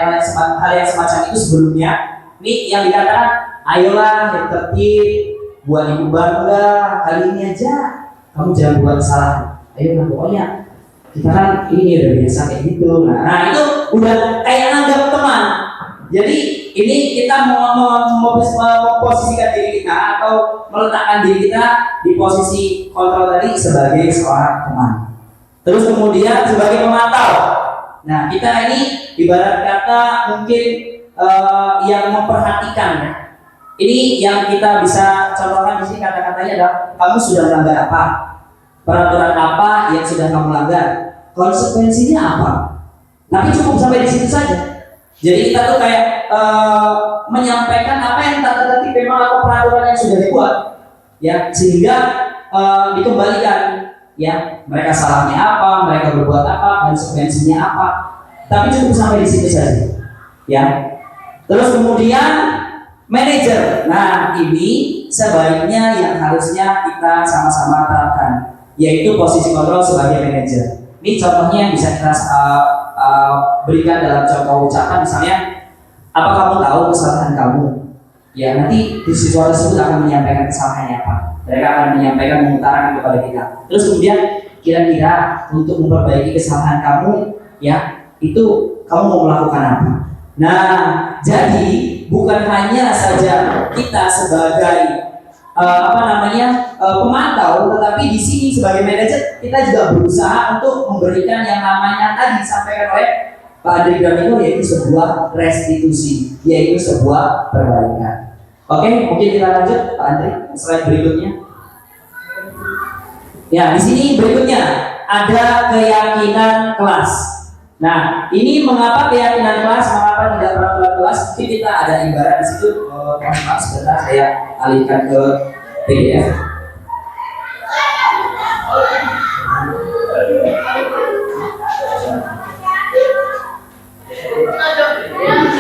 hal yang semacam itu sebelumnya. Ini yang dikatakan, ayolah yang tertib, buat ibu bangga, kali ini aja kamu jangan buat kesalahan. Ayo lah, pokoknya kita kan ini udah biasa kayak gitu. Nah, itu udah kayak anggap teman. Jadi ini kita memposisikan diri kita atau meletakkan diri kita di posisi kontrol tadi sebagai seorang teman. Terus kemudian sebagai pemantau. Nah, kita ini ibarat kata mungkin yang memperhatikan, ya. Ini yang kita bisa contohkan di sini, kata-katanya adalah kamu sudah melanggar apa, peraturan apa yang sudah kamu langgar, konsekuensinya apa. Tapi cukup sampai di situ saja. Jadi kita tuh kayak menyampaikan apa yang tak tertib memang atau peraturan yang sudah dibuat, ya, sehingga dikembalikan. Ya, mereka salahnya apa, mereka berbuat apa, konsekuensinya apa. Tapi cukup sampai di situ saja. Ya. Terus kemudian manajer. Nah, ini sebaiknya yang harusnya kita sama-sama terapkan, yaitu posisi kontrol sebagai manajer. Ini contohnya yang bisa kita berikan dalam contoh ucapan, misalnya, apa kamu tahu kesalahan kamu? Ya, nanti di siswa tersebut akan menyampaikan kesalahannya apa. Mereka akan menyampaikan, mengutarakan kepada kita. Terus kemudian kira-kira untuk memperbaiki kesalahan kamu, ya, itu kamu mau melakukan apa? Nah, jadi bukan hanya saja kita sebagai pemantau, tetapi di sini sebagai manajer kita juga berusaha untuk memberikan yang namanya tadi disampaikan oleh Pak Andri Gramino, yaitu sebuah restitusi, yaitu sebuah perbaikan. Oke, mungkin kita lanjut Pak Andri, slide berikutnya. Ya, di sini berikutnya ada keyakinan kelas. Nah, ini mengapa keyakinan kelas, mengapa tidak peraturan kelas? Mungkin kita ada ibarat di situ. Pak, sebentar saya alihkan ke PDF.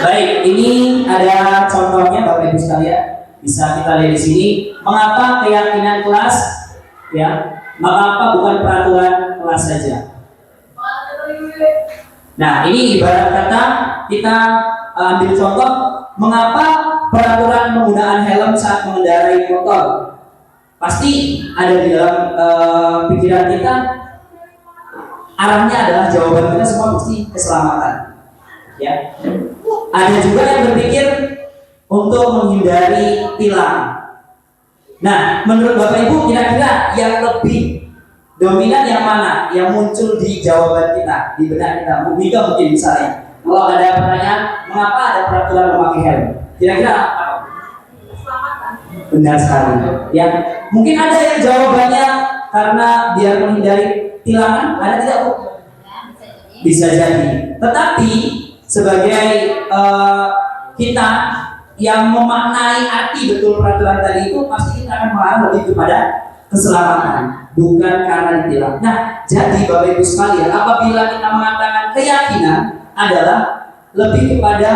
Baik, ini ada contohnya Bapak Ibu sekalian. Bisa kita lihat di sini. Mengapa keyakinan kelas? Ya, mengapa bukan peraturan kelas saja? Nah, ini ibarat kata kita ambil contoh, mengapa peraturan penggunaan helm saat mengendarai motor? Pasti ada di dalam pikiran kita, arahnya adalah jawaban kita semua mesti keselamatan. Ya, ada juga yang berpikir untuk menghindari tilang. Nah, menurut Bapak Ibu kira-kira yang lebih dominan yang mana yang muncul di jawaban kita, di benak kita? Mungkin misalnya, kalau ada pertanyaan, mengapa ada peraturan memakai helm? Kira-kira apa? Benar sekali. Ya, mungkin ada yang jawabannya karena biar menghindari tilangan, ada tidak Bu? Bisa jadi. Tetapi sebagai kita yang memaknai arti betul peraturan tadi itu, pasti kita akan mengarah lebih kepada keselamatan, bukan karena ditilang. Nah, jadi Bapak Ibu sekalian, apabila kita mengatakan keyakinan adalah lebih kepada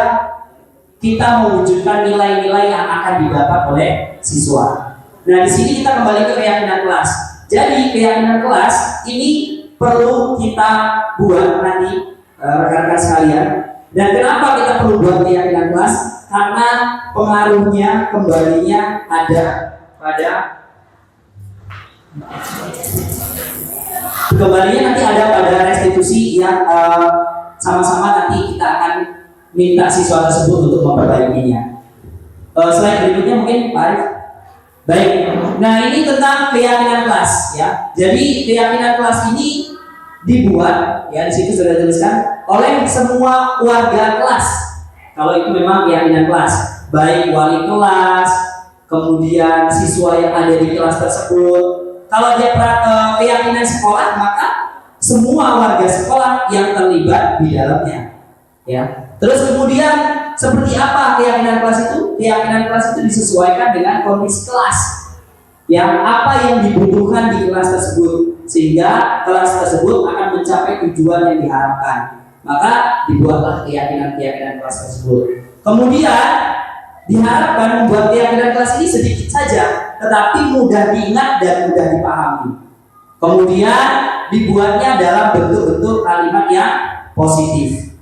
kita mewujudkan nilai-nilai yang akan didapat oleh siswa. Nah, di sini kita kembali ke keyakinan kelas. Jadi keyakinan kelas ini perlu kita buat nanti rekan-rekan sekalian. Dan kenapa kita perlu buat keyakinan kelas? Karena pengaruhnya kembalinya ada pada nanti ada pada restitusi yang sama-sama nanti kita akan minta siswa tersebut untuk memperbaikinya. Slide berikutnya mungkin Pak Arif. Baik. Nah, ini tentang keyakinan kelas ya. Jadi keyakinan kelas ini dibuat ya, di situ sudah dituliskan oleh semua warga kelas. Kalau itu memang keyakinan kelas, baik wali kelas, kemudian siswa yang ada di kelas tersebut. Kalau dia keyakinan sekolah, maka semua warga sekolah yang terlibat di dalamnya. Ya. Terus kemudian seperti apa keyakinan kelas itu? Keyakinan kelas itu disesuaikan dengan kondisi kelas. Yang apa yang dibutuhkan di kelas tersebut, sehingga kelas tersebut akan mencapai tujuan yang diharapkan. Maka dibuatlah keyakinan-keyakinan kelas tersebut. Kemudian diharapkan membuat keyakinan kelas ini sedikit saja, tetapi mudah diingat dan mudah dipahami. Kemudian dibuatnya dalam bentuk-bentuk kalimat yang positif.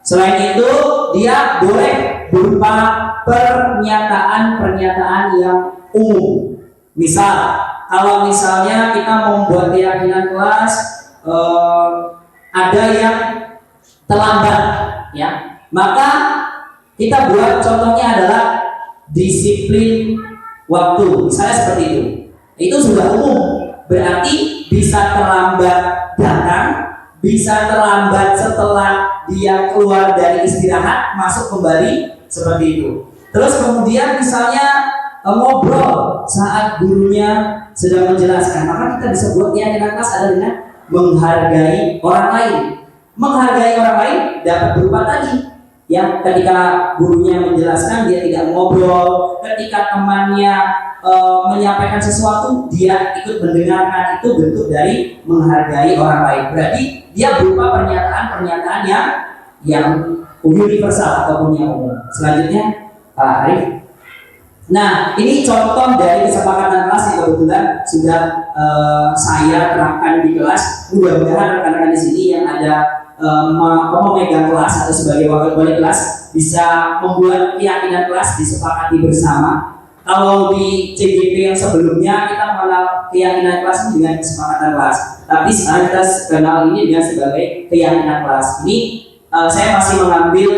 Selain itu, dia boleh berupa pernyataan-pernyataan yang umum. Misal, kalau misalnya kita mau membuat keyakinan kelas, ada yang terlambat, ya, maka kita buat contohnya adalah disiplin waktu, misalnya seperti itu. Itu sudah umum, berarti bisa terlambat datang, bisa terlambat setelah dia keluar dari istirahat, masuk kembali, seperti itu. Terus kemudian misalnya ngobrol saat gurunya sedang menjelaskan, maka kita bisa buat keyakinan kelas ada dengan menghargai orang lain. Menghargai orang lain dapat berupa tadi, ya, ketika gurunya menjelaskan dia tidak ngobrol, ketika temannya menyampaikan sesuatu dia ikut mendengarkan, itu bentuk dari menghargai orang lain. Berarti dia berupa pernyataan-pernyataan yang universal ataupun yang umum. Selanjutnya Pak Arif. Nah, ini contoh dari kesepakatan kelas yang kebetulan sudah saya terapkan di kelas. Mudah-mudahan rekan-rekan di sini yang ada pemegang kelas atau sebagai wakil wali kelas bisa membuat keyakinan kelas disepakati bersama. Kalau di CGP yang sebelumnya kita mengenal keyakinan kelas dengan kesepakatan kelas, tapi sekarang kita kenal ini dengan sebagai keyakinan kelas. Ini saya masih mengambil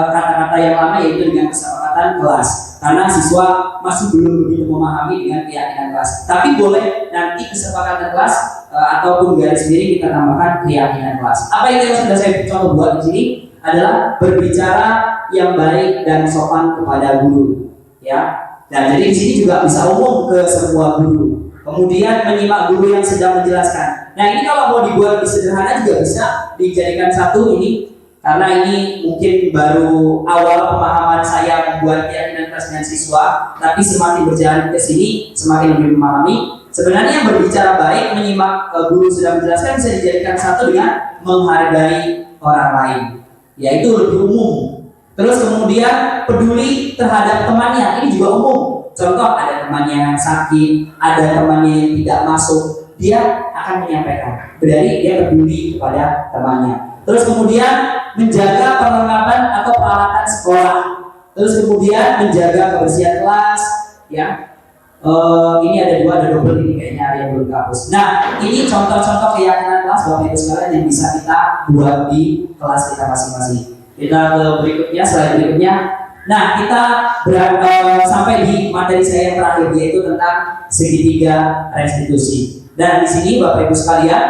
kata-kata yang lama, yaitu dengan kesepakatan kelas, karena siswa masih belum begitu memahami dengan keyakinan kelas. Tapi boleh nanti kesepakatan kelas ataupun garis miring kita tambahkan keyakinan kelas. Apa itu yang sudah saya coba buat di sini adalah berbicara yang baik dan sopan kepada guru, ya. Nah, jadi di sini juga bisa umum ke semua guru. Kemudian menyimak guru yang sedang menjelaskan. Nah, ini kalau mau dibuat lebih sederhana juga bisa dijadikan satu ini, karena ini mungkin baru awal pemahaman saya membuat keyakinan kelas dengan siswa, tapi semakin berjalan ke sini semakin lebih memahami. Sebenarnya yang berbicara baik, menyimak guru sedang menjelaskan bisa dijadikan satu dengan menghargai orang lain, yaitu lebih umum. Terus kemudian peduli terhadap temannya, ini juga umum. Contoh, ada temannya yang sakit, ada temannya yang tidak masuk, dia akan menyampaikan. Berarti dia peduli kepada temannya. Terus kemudian menjaga perlengkapan atau peralatan sekolah. Terus kemudian menjaga kebersihan kelas, ya. Ini ada dua, ada double ini kayaknya ada yang belum dihapus. Nah, ini contoh-contoh keyakinan kelas Bapak Ibu sekalian yang bisa kita buat di kelas kita masing-masing. Kita ke berikutnya, slide berikutnya. Nah, kita sampai di materi saya yang terakhir, yaitu tentang segitiga restitusi. Dan di sini Bapak Ibu sekalian,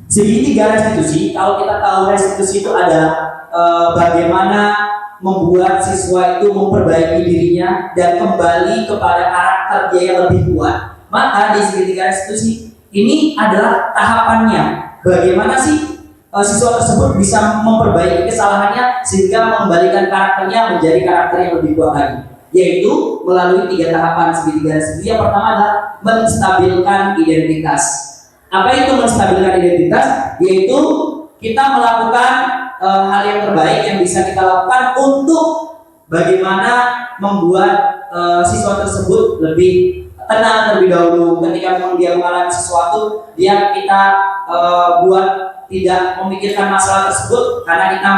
segitiga restitusi, kalau kita tahu restitusi itu adalah bagaimana membuat siswa itu memperbaiki dirinya dan kembali kepada karakter dia yang lebih kuat. Maka di segitiga restitusi ini adalah tahapannya. Bagaimana sih siswa tersebut bisa memperbaiki kesalahannya sehingga mengembalikan karakternya menjadi karakter yang lebih kuat lagi, yaitu melalui 3 tahapan segitiga restitusi. Yang pertama adalah menstabilkan identitas. Apa itu menstabilkan identitas? Yaitu kita melakukan hal yang terbaik yang bisa kita lakukan untuk bagaimana membuat siswa tersebut lebih tenang terlebih dahulu. Ketika memang dia mengalami sesuatu, dia kita buat tidak memikirkan masalah tersebut, karena kita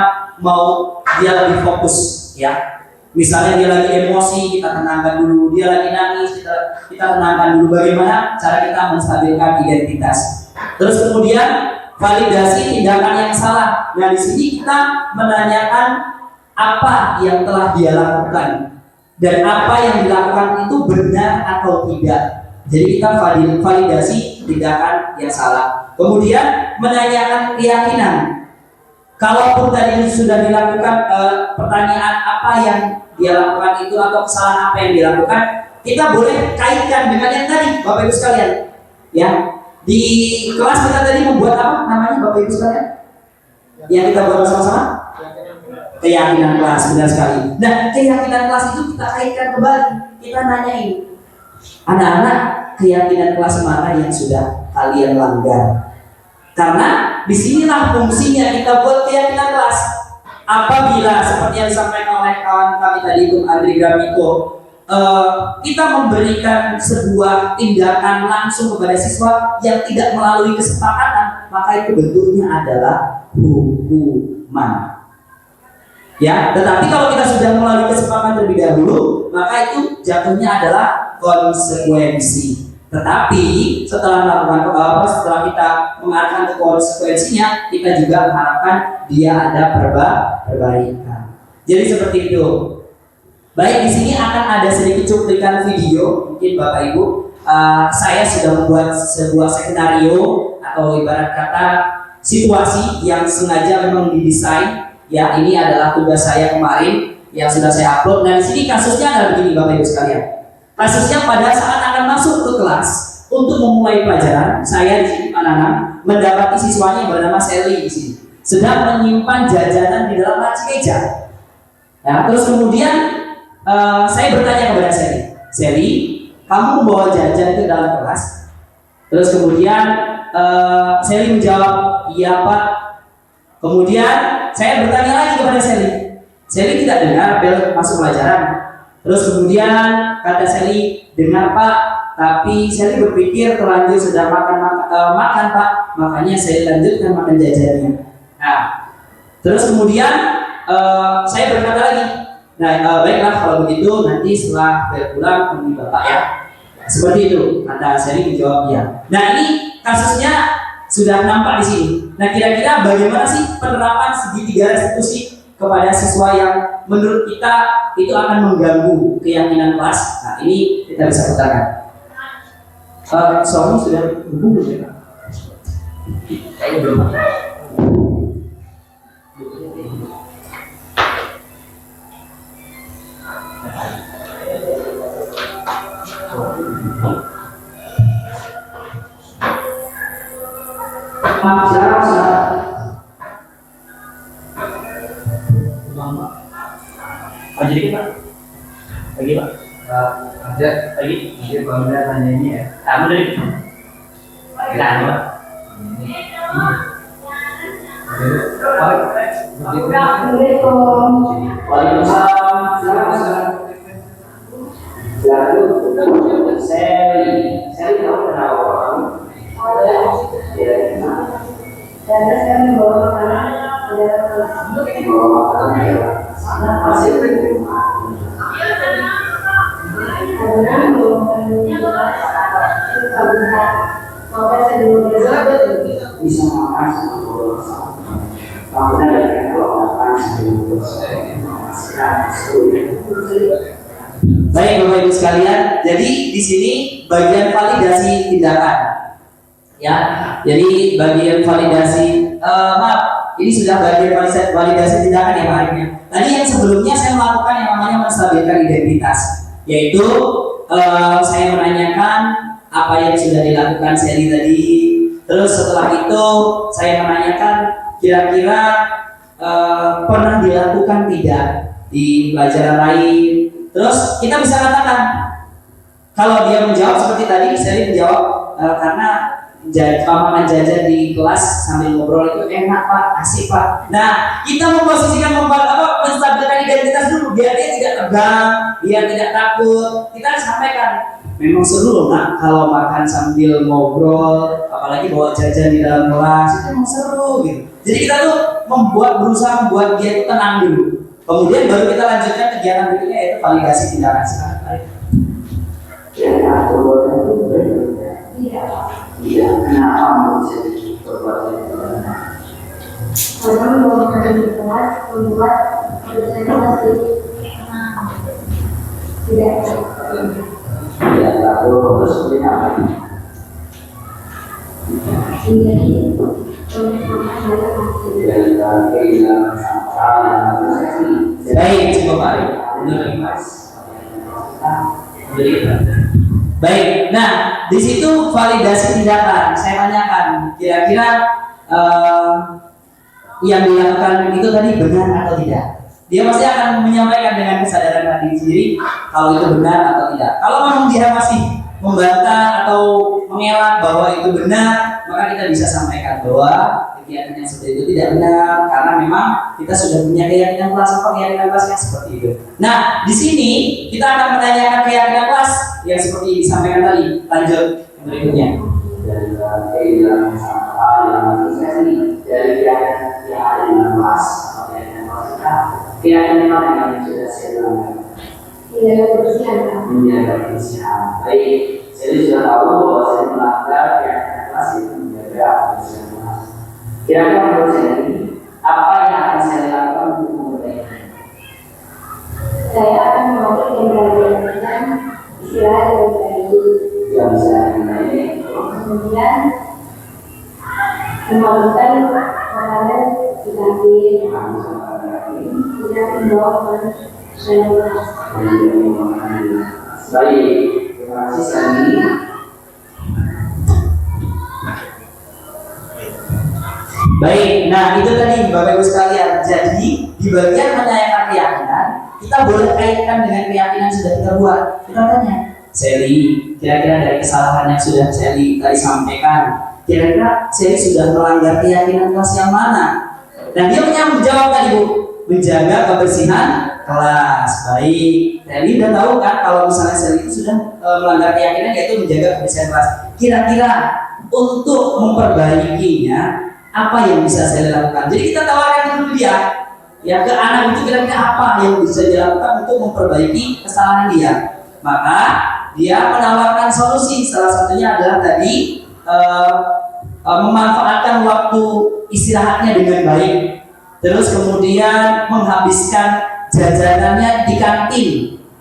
mau dia lebih fokus, ya. Misalnya dia lagi emosi, kita tenangkan dulu. Dia lagi nangis, kita tenangkan dulu. Bagaimana cara kita menstabilkan identitas. Terus kemudian validasi tindakan yang salah. Nah, di sini kita menanyakan apa yang telah dia lakukan dan apa yang dilakukan itu benar atau tidak. Jadi kita validasi tindakan yang salah. Kemudian menanyakan keyakinan. Kalaupun tadi sudah dilakukan pertanyaan apa yang dia lakukan itu atau kesalahan apa yang dilakukan, kita boleh kaitkan dengan yang tadi, Bapak Ibu sekalian. Ya, di kelas kita tadi membuat apa namanya, Bapak Ibu sekalian? Yang kita buat bersama-sama? Keyakinan kelas, benar sekali. Nah, keyakinan kelas itu kita kaitkan kembali. Kita nanyain, anak-anak, keyakinan kelas mana yang sudah kalian langgar? Karena disinilah fungsinya kita buat keyakinan kelas. Apabila seperti yang disampaikan oleh kawan kami tadi itu Andri Gramiko, kita memberikan sebuah tindakan langsung kepada siswa yang tidak melalui kesepakatan, maka itu bentuknya adalah hukuman. Ya, tetapi kalau kita sudah melalui kesepakatan terlebih dahulu, maka itu jatuhnya adalah konsekuensi. Tetapi setelah melakukan setelah kita mengarahkan ke konsekuensinya, kita juga mengharapkan dia ada perbaikan. Jadi seperti itu. Baik, di sini akan ada sedikit cuplikan video, mungkin Bapak Ibu. Saya sudah membuat sebuah skenario atau ibarat kata situasi yang sengaja memang didesain. Ya, ini adalah tugas saya kemarin yang sudah saya upload. Nah, di sini kasusnya adalah begini, Bapak Ibu sekalian. Kasusnya pada saat akan masuk ke kelas untuk memulai pelajaran, saya di sini anak-anak mendapati siswanya yang bernama Sally di sini sedang menyimpan jajanan di dalam laci meja. Ya, terus kemudian saya bertanya kepada Sally, kamu membawa jajan ke dalam kelas? Terus kemudian Sally menjawab, iya Pak. Kemudian saya bertanya lagi kepada Sally tidak dengar bel masuk pelajaran. Terus kemudian kata Sally, dengar Pak, tapi Sally berpikir terlanjur sudah makan Pak, makanya saya lanjutkan makan jajannya. Nah, terus kemudian saya berkata lagi, nah baiklah kalau begitu nanti setelah pulang temui Bapak ya. Seperti itu, kata Sally menjawab ya. Nah, ini kasusnya sudah nampak di sini. Nah, kira-kira bagaimana sih penerapan segitiga restitusi kepada siswa yang menurut kita itu akan mengganggu keyakinan kelas? Nah, ini kita bisa putarkan. Suami sudah belum ya? Kayaknya belum. Maaf, jadi Pak? Lagi Pak? Ada Lagi? dia bangga tanya ini ya. Kamu dari? Nah, Pak. Assalamualaikum. Waalaikumsalam. Lalu, Sally tahu kenapa kamu? Ya, Dan saya membawa makanan bawa makanan ya. Masih bisa makan sama kamu dari kalau makan Baik Bapak Ibu sekalian, jadi di sini bagian validasi tindakan, ya. Jadi bagian validasi, maaf, ini sudah bagian validasi tindakan ya Pak Arifnya. Tadi yang sebelumnya saya melakukan yang namanya menstabilkan identitas, yaitu saya menanyakan apa yang sudah dilakukan Sally tadi. Terus setelah itu saya menanyakan kira-kira pernah dilakukan tidak di pelajaran lain. Terus kita bisa katakan kalau dia menjawab seperti tadi, Sally menjawab karena makan jajan di kelas sambil ngobrol itu enak Pak, asik Pak. Nah, kita memposisikan menstabilkan identitas dulu biar dia tidak tegang, biar tidak takut. Kita harus sampaikan, memang seru loh Nak kalau makan sambil ngobrol, apalagi bawa jajan di dalam kelas itu memang seru gitu. Jadi kita tuh berusaha membuat dia itu tenang dulu. Kemudian baru kita lanjutkan kegiatan berikutnya yaitu validasi tindakan sekarang. Iya, kenapa bisa berbuat itu? Karena membawa kelas membuat presentasi tidak tahu terus seperti apa? Baik, coba Pak Ari. Benar Mas. Baik, nah di situ validasi tindakan. Saya tanyakan, kira-kira yang dilakukan itu tadi benar atau tidak? Dia pasti akan menyampaikan dengan kesadaran hati sendiri kalau itu benar atau tidak. Kalau memang dia masih membantah atau mengelak bahwa itu benar, maka kita bisa sampaikan bahwa kegiatan yang seperti itu tidak benar karena memang kita sudah punya keyakinan kelas yang seperti itu. Nah, di sini kita akan menanyakan keyakinan kelas yang seperti disampaikan tadi. Lanjut berikutnya. Dari keyakinan dari keyakinan kelas atau keyakinan kelas keyakinan mana yang sudah saya bilang? menjaga kebersihan. Menjaga kebersihan. Baik, saya sudah tahu bahwa saya melanggar keyakinan kelas itu menjaga kebersihan kelas. Kira-kira menurut saya ini apa yang akan saya lakukan untuk memperbaiki? Saya akan memakai dan istirahat yang baik. Yang bisa baik. Kemudian memakan makanan di kantin. Kemudian membawa ke kelas. Baik, terima kasih Sandi. Baik, nah itu tadi Bapak Ibu sekalian. Jadi di bagian menanyakan keyakinan, kita boleh kaitkan dengan keyakinan sudah kita buat. Kita tanya, Sally, kira-kira dari kesalahan yang sudah Sally tadi sampaikan, kira-kira Sally sudah melanggar keyakinan kelas yang mana? Dan dia menjawab tadi Bu, menjaga kebersihan kelas. Baik, Sally udah tahu kan kalau misalnya Sally itu sudah melanggar keyakinan yaitu menjaga kebersihan kelas. Kira-kira untuk memperbaikinya apa yang bisa saya lakukan? Jadi kita tawarkan dulu dia, ya ke anak itu kira-kira apa yang bisa dilakukan untuk memperbaiki kesalahan dia. Maka dia menawarkan solusi. Salah satunya adalah tadi memanfaatkan waktu istirahatnya dengan baik, terus kemudian menghabiskan jajanannya di kantin,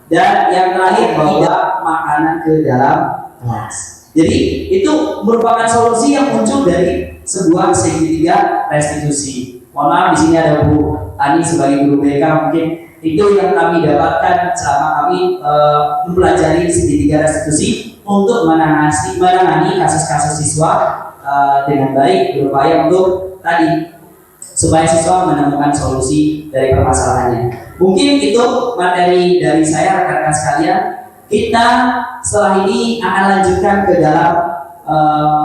dan yang terakhir bawa makanan ke dalam kelas. Jadi itu merupakan solusi yang muncul dari sebuah segitiga restitusi. Mohon maaf, di sini ada Bu Ani sebagai guru BK, mungkin itu yang kami dapatkan selama kami mempelajari segitiga restitusi untuk menangani kasus-kasus siswa dengan baik, berupaya untuk tadi supaya siswa menemukan solusi dari permasalahannya. Mungkin itu materi dari saya, rekan-rekan sekalian. Kita setelah ini akan lanjutkan ke dalam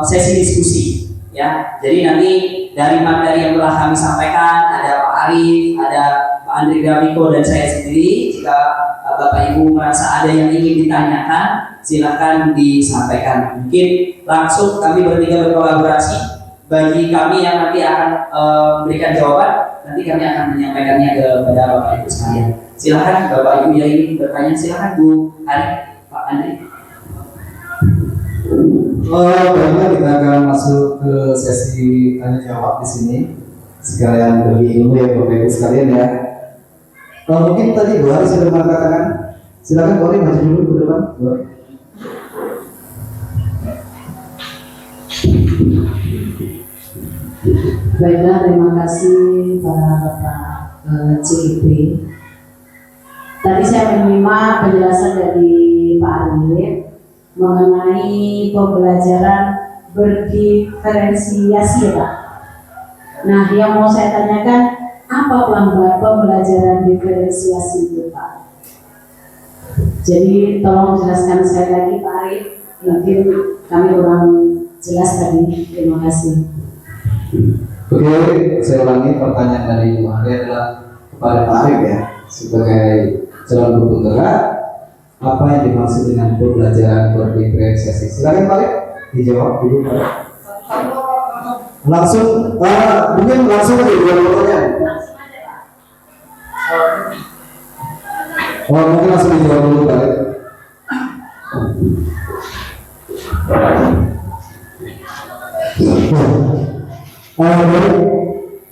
sesi diskusi, ya. Jadi nanti dari materi yang telah kami sampaikan, ada Pak Arif, ada Pak Andri Gramiko, dan saya sendiri. Jika Bapak Ibu merasa ada yang ingin ditanyakan, silakan disampaikan. Mungkin langsung kami bertiga berkolaborasi. Bagi kami yang nanti akan memberikan jawaban, nanti kami akan menyampaikannya kepada Bapak Ibu sekalian. Silakan Bapak Ibu yang ingin bertanya, silakan Bu Arif, Pak Andri. Baiklah, kita akan masuk ke sesi tanya jawab di sini. Sekalian bagi ilmu ya Bapak Ibu sekalian ya. Mungkin tadi Bu Ari sudah mengatakan, silakan Bu Ari maju dulu ke depan. Bu Ari. Baiklah, terima kasih para Bapak CIP. Tadi saya menerima penjelasan dari Pak Arif mengenai pembelajaran berdiferensiasi, Pak. Nah, yang mau saya tanyakan, apa pembelajaran diferensiasi itu, Pak? Jadi tolong jelaskan sekali lagi Pak Arif, mungkin kami kurang jelas tadi. Terima kasih. Oke, saya ulangi pertanyaan dari Bu Ari adalah kepada Pak Arif ya, sebagai calon guru penggerak, apa yang dimaksud dengan pembelajaran berdiferensiasi? Silakan Pak Arif dijawab dulu Pak Arif. Langsung, mungkin langsung aja dua pertanyaan. Oh, mungkin langsung dijawab dulu Pak Arif.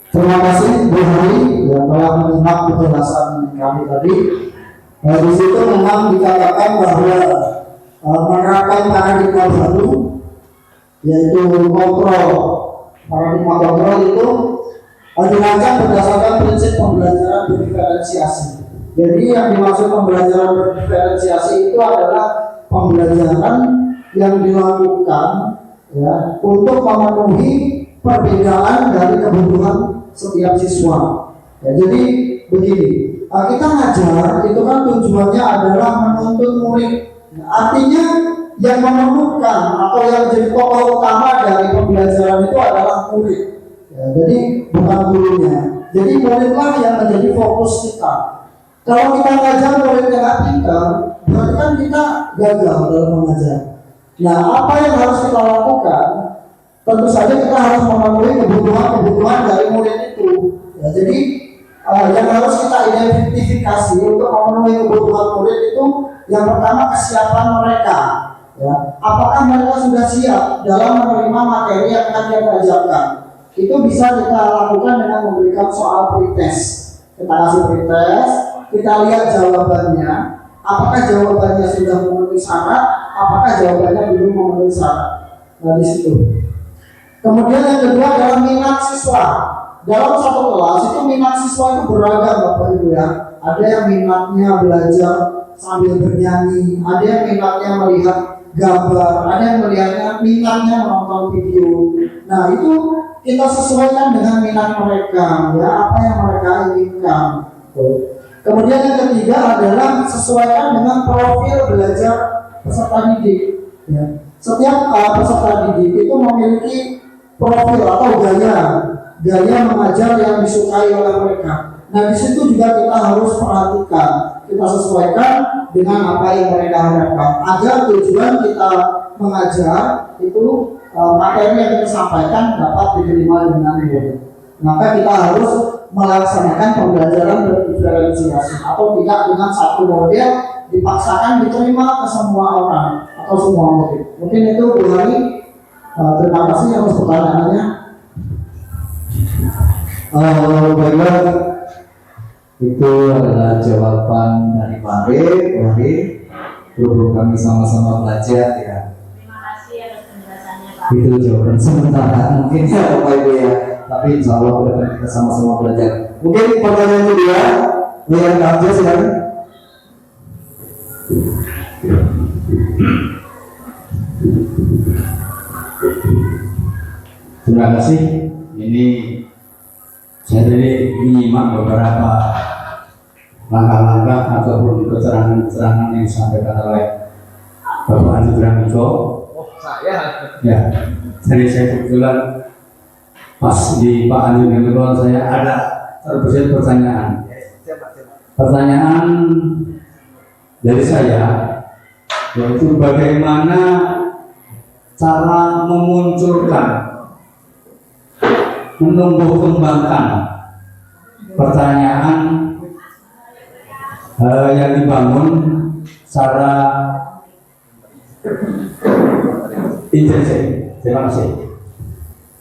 Terima kasih Bu Hari yang telah menyimak penjelasan kami tadi. Di situ memang dikatakan bahwa menerapkan paradigma baru, yaitu kontrol. Paradigma kontrol itu dirancang berdasarkan prinsip pembelajaran berdiferensiasi. Jadi yang dimaksud pembelajaran berdiferensiasi itu adalah pembelajaran yang dilakukan ya untuk memenuhi perbedaan dari kebutuhan setiap siswa. Ya, jadi begini, kita ngajar itu kan tujuannya adalah menuntut murid. Nah, artinya yang memerlukan atau yang menjadi tokoh utama dari pembelajaran itu adalah murid. Ya, jadi bukan gurunya. Jadi muridlah yang menjadi fokus kita. Kalau kita ngajar muridnya nggak pintar, berarti kan kita gagal dalam mengajar. Nah, apa yang harus kita lakukan? Tentu saja kita harus memenuhi kebutuhan dari murid itu. Ya, jadi yang harus kita identifikasi untuk memenuhi kebutuhan murid itu yang pertama kesiapan mereka. Ya, apakah mereka sudah siap dalam menerima materi yang akan kita ajarkan? Itu bisa kita lakukan dengan memberikan soal pretest. Kita kasih pretest, kita lihat jawabannya. Apakah jawabannya sudah memenuhi syarat? Apakah jawabannya belum memenuhi syarat? Nah, di situ. Kemudian yang kedua adalah minat siswa. Dalam satu kelas itu minat siswa itu beragam Bapak Ibu ya. Ada yang minatnya belajar sambil bernyanyi, ada yang minatnya melihat gambar, ada yang minatnya menonton video. Nah, itu kita sesuaikan dengan minat mereka ya, apa yang mereka inginkan. Kemudian yang ketiga adalah sesuaikan dengan profil belajar peserta didik ya. Setiap peserta didik itu memiliki profil atau gaya mengajar yang disukai oleh mereka. Nah, di situ juga kita harus perhatikan, kita sesuaikan dengan apa yang mereka harapkan agar tujuan kita mengajar itu materi yang kita sampaikan dapat diterima dengan mudah. Maka kita harus melaksanakan pembelajaran berdiferensiasi atau tidak dengan satu model dipaksakan diterima ke semua orang atau semua murid. Mungkin itu Bu Hari Terima kasih atas pertanyaannya. Baiklah, itu adalah jawaban dari Mari. Perlu kami sama-sama belajar ya. Terima kasih atas penjelasannya Pak. Itu jawaban sementara mungkin ya Bapak Ibu ya. Tapi insya Allah ke depan kita sama-sama belajar. Mungkin pertanyaan kedua, yang aja silakan. Terima kasih. Ini saya tadi menyimak beberapa langkah-langkah ataupun keterangan-keterangan yang disampaikan oleh Bapak Andi Bramiko. Ya, tadi saya kebetulan pas di Pak Andi Bramiko saya ada terbesit pertanyaan. Pertanyaan dari saya yaitu bagaimana cara menumbuh kembangkan pertanyaan yang dibangun secara intensif. Terima kasih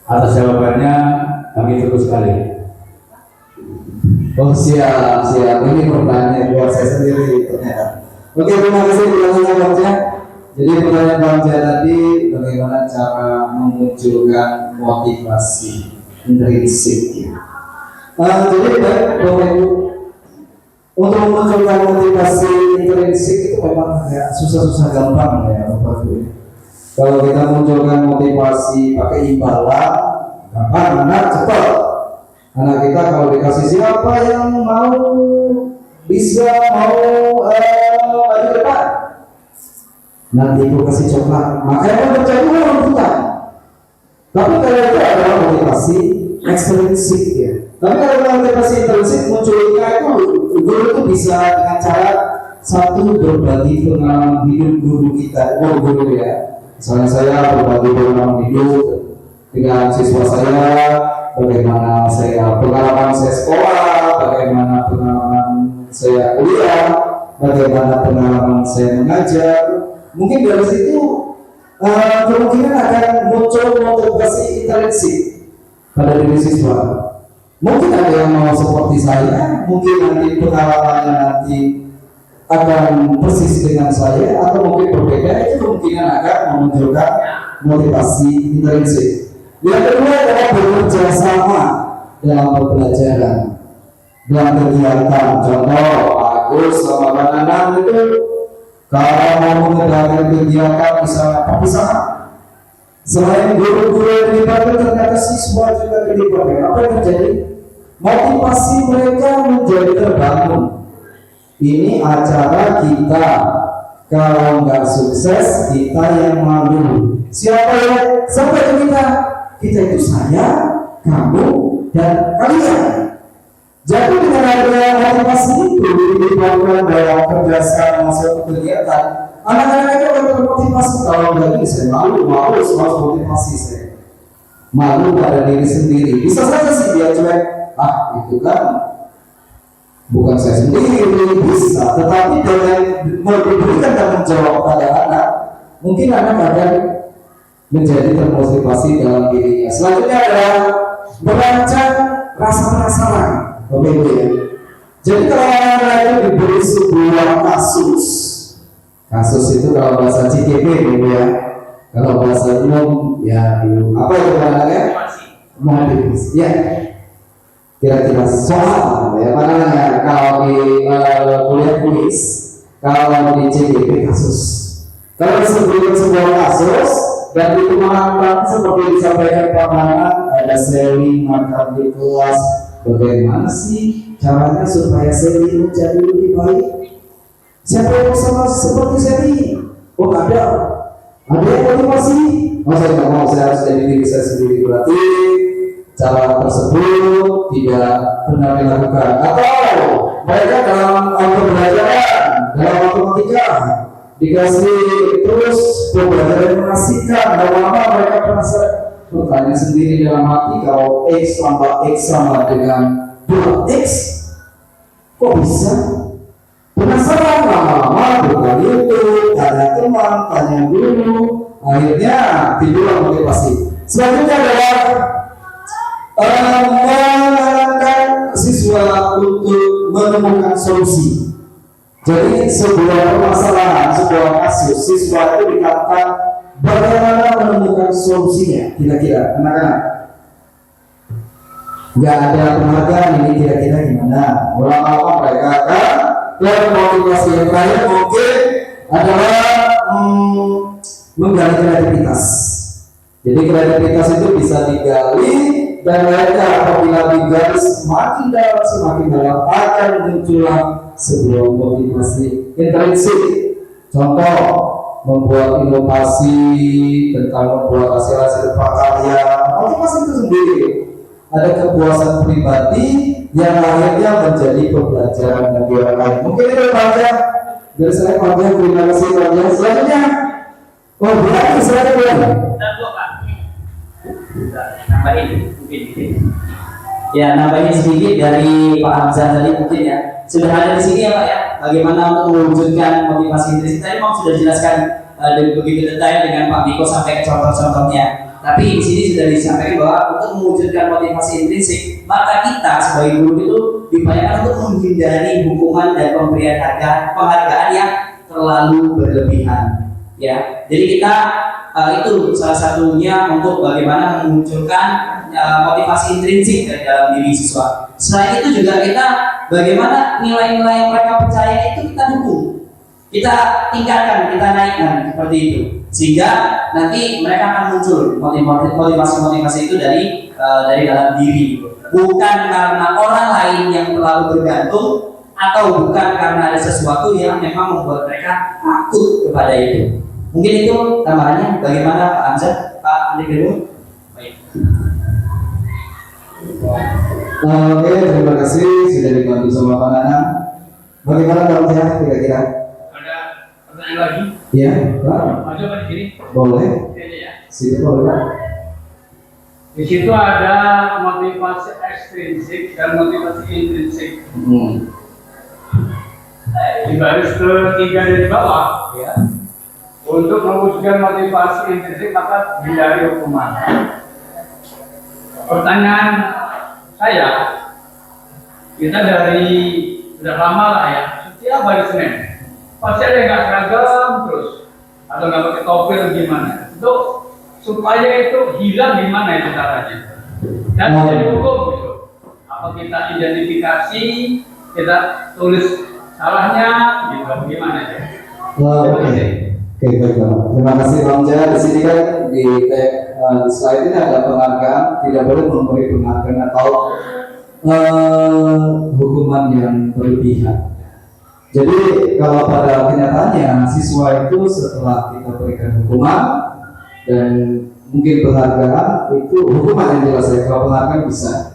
atas jawabannya, kami tunggu sekali. Oh siap. Ini pertanyaan buat saya sendiri ternyata. Oke, terima kasih pertanyaannya Bang Jah. Jadi pertanyaan Bang Jah tadi, bagaimana cara memunculkan motivasi intrinsik? Jadi Bapak Ibu, untuk memunculkan motivasi intrinsik itu memang agak susah-susah gampang ya Bapak Ibu. Kalau kita munculkan motivasi pakai imbalan, gampang, benar, cepat. Anak kita kalau dikasih siapa yang mau maju depan, nanti aku kasih coklat, makanya percaya rebutan. Tapi kalau itu adalah motivasi ekstrinsik ya. Tapi kalau motivasi intrinsik munculnya itu guru itu bisa dengan cara satu, berbagi pengalaman hidup guru kita, guru ya. Misalnya saya berbagi pengalaman hidup dengan siswa saya, bagaimana pengalaman saya sekolah, bagaimana pengalaman saya kuliah, bagaimana pengalaman saya mengajar. Mungkin dari situ kemungkinan akan muncul motivasi intrinsik pada diri siswa. Mungkin ada yang mau seperti saya, mungkin nanti pengalamannya nanti akan persis dengan saya, atau mungkin berbeda. Itu kemungkinan akan memunculkan motivasi intrinsik. Yang kedua adalah bekerja sama dalam pembelajaran, dalam kegiatan. Contoh, Agus sama Banana itu kalau mau mengadakan kegiatan misalnya perpisahan, selain guru-guru yang dilibatkan, ternyata siswa juga dilibatkan. Apa yang terjadi? Motivasi mereka menjadi terbangun. Ini acara kita, kalau nggak sukses kita yang malu. Siapa yang sampai ke kita? Kita itu saya, kamu, dan kalian. Jadi dengan adanya motivasi itu dilibatkan dalam kerjasama suatu kegiatan, anak-anak itu akan termotivasi. Kalau lagi saya malu harus motivasi saya. Malu pada diri sendiri. Bisa saja sih dia cuek, itu kan bukan saya sendiri, bisa. Tetapi dengan memberikan tanggung jawab pada anak, mungkin anak akan menjadi termotivasi dalam dirinya. Selanjutnya adalah merancang rasa penasaran, Bapak Ibu ya. Jadi kalau anak-anak itu diberi sebuah kasus itu kalau bahasa CKP gitu ya. Kalau bahasa umum ya apa itu namanya? Motivasi. Ya. Kira-kira soal ya, makanya kalau di kuliah kuis, kalau di CKP kasus. Kalau disebutkan sebuah kasus dan itu menantang seperti disampaikan Pak Manan, ada sharing makan di kelas, bagaimana sih caranya supaya sharing menjadi lebih baik? Siapa yang sama seperti sharing? Oh ada yang motivasi? Oh saya nggak mau, saya harus jadi diri saya sendiri. Berarti cara tersebut tidak benar dilakukan. Atau mereka dalam pembelajaran, dalam matematika dikasih terus pembelajaran mengasihkan, lama-lama mereka penasaran, bertanya sendiri dalam hati, kalau X tambah X sama dengan 2X kok bisa? Penasaran, lama-lama buka YouTube, tanya teman, tanya guru, akhirnya timbul motivasi. Selanjutnya adalah mengarahkan siswa untuk menemukan solusi. Jadi sebuah permasalahan, sebuah kasus, siswa itu dikatakan bagaimana menemukan solusinya. Kira-kira anak-anak nggak ada penghargaan ini, kira-kira gimana? Lama-lama mereka akan motivasi yang terakhir mungkin adalah menggali kreativitas. Jadi kreativitas itu bisa digali dan mereka apabila digali semakin dalam akan muncullah sebuah motivasi intrinsik. Contoh, membuat inovasi tentang membuat hasil-hasil prakarya, motivasi itu sendiri ada kepuasan pribadi yang akhirnya menjadi pembelajaran bagi orang lain. Mungkin itu saja dari saya. Terima kasih banyak. Selanjutnya, berarti saya belum. Nambahin mungkin. Ya, nambahin sedikit dari Pak Hamzah tadi mungkin ya. Sudah ada di sini ya Pak ya. Bagaimana untuk mewujudkan motivasi intrinsik tadi mau sudah dijelaskan begitu detail dengan Pak Miko sampai ke contoh-contohnya. Tapi di sini sudah disampaikan bahwa untuk mewujudkan motivasi intrinsik, maka kita sebagai guru itu dibayangkan untuk menghindari hukuman dan pemberian penghargaan yang terlalu berlebihan. Ya, jadi kita itu salah satunya untuk bagaimana memunculkan motivasi intrinsik dari dalam diri siswa. Selain itu juga kita bagaimana nilai-nilai yang mereka percaya itu kita dukung, kita tingkatkan, kita naikkan seperti itu, sehingga nanti mereka akan muncul motivasi itu dari dalam diri, bukan karena orang lain yang terlalu bergantung atau bukan karena ada sesuatu yang memang membuat mereka takut kepada itu. Mungkin itu tambahannya. Bagaimana Pak Hamzah, Pak Andi Gero? Baik. Oke, terima kasih sudah dibantu sama Pak Nana. Bagaimana Pak Hamzah kira-kira? Ada pertanyaan lagi? Ya, Pak. Maju apa di sini? Boleh. Sini ya. Sini boleh Pak. Di situ ada motivasi ekstrinsik dan motivasi intrinsik. Di baris ketiga dari bawah, ya. Untuk mewujudkan motivasi intrinsik maka hindari hukuman. Pertanyaan saya, kita dari sudah lama lah ya, setiap hari Senin pasti ada yang nggak seragam terus, atau nggak pakai topi atau gimana. Itu supaya itu hilang gimana itu caranya? Dan menjadi hukum gitu. Apa kita identifikasi, kita tulis salahnya, gitu, gimana ya? Terima kasih. Oke, baiklah. Terima kasih Bang Jah. Di sini kan di slide ini ada penghargaan, tidak boleh memberi penghargaan atau hukuman yang berlebihan. Jadi kalau pada kenyataannya siswa itu setelah kita berikan hukuman dan mungkin penghargaan itu hukuman yang jelas ya. Kalau penghargaan bisa.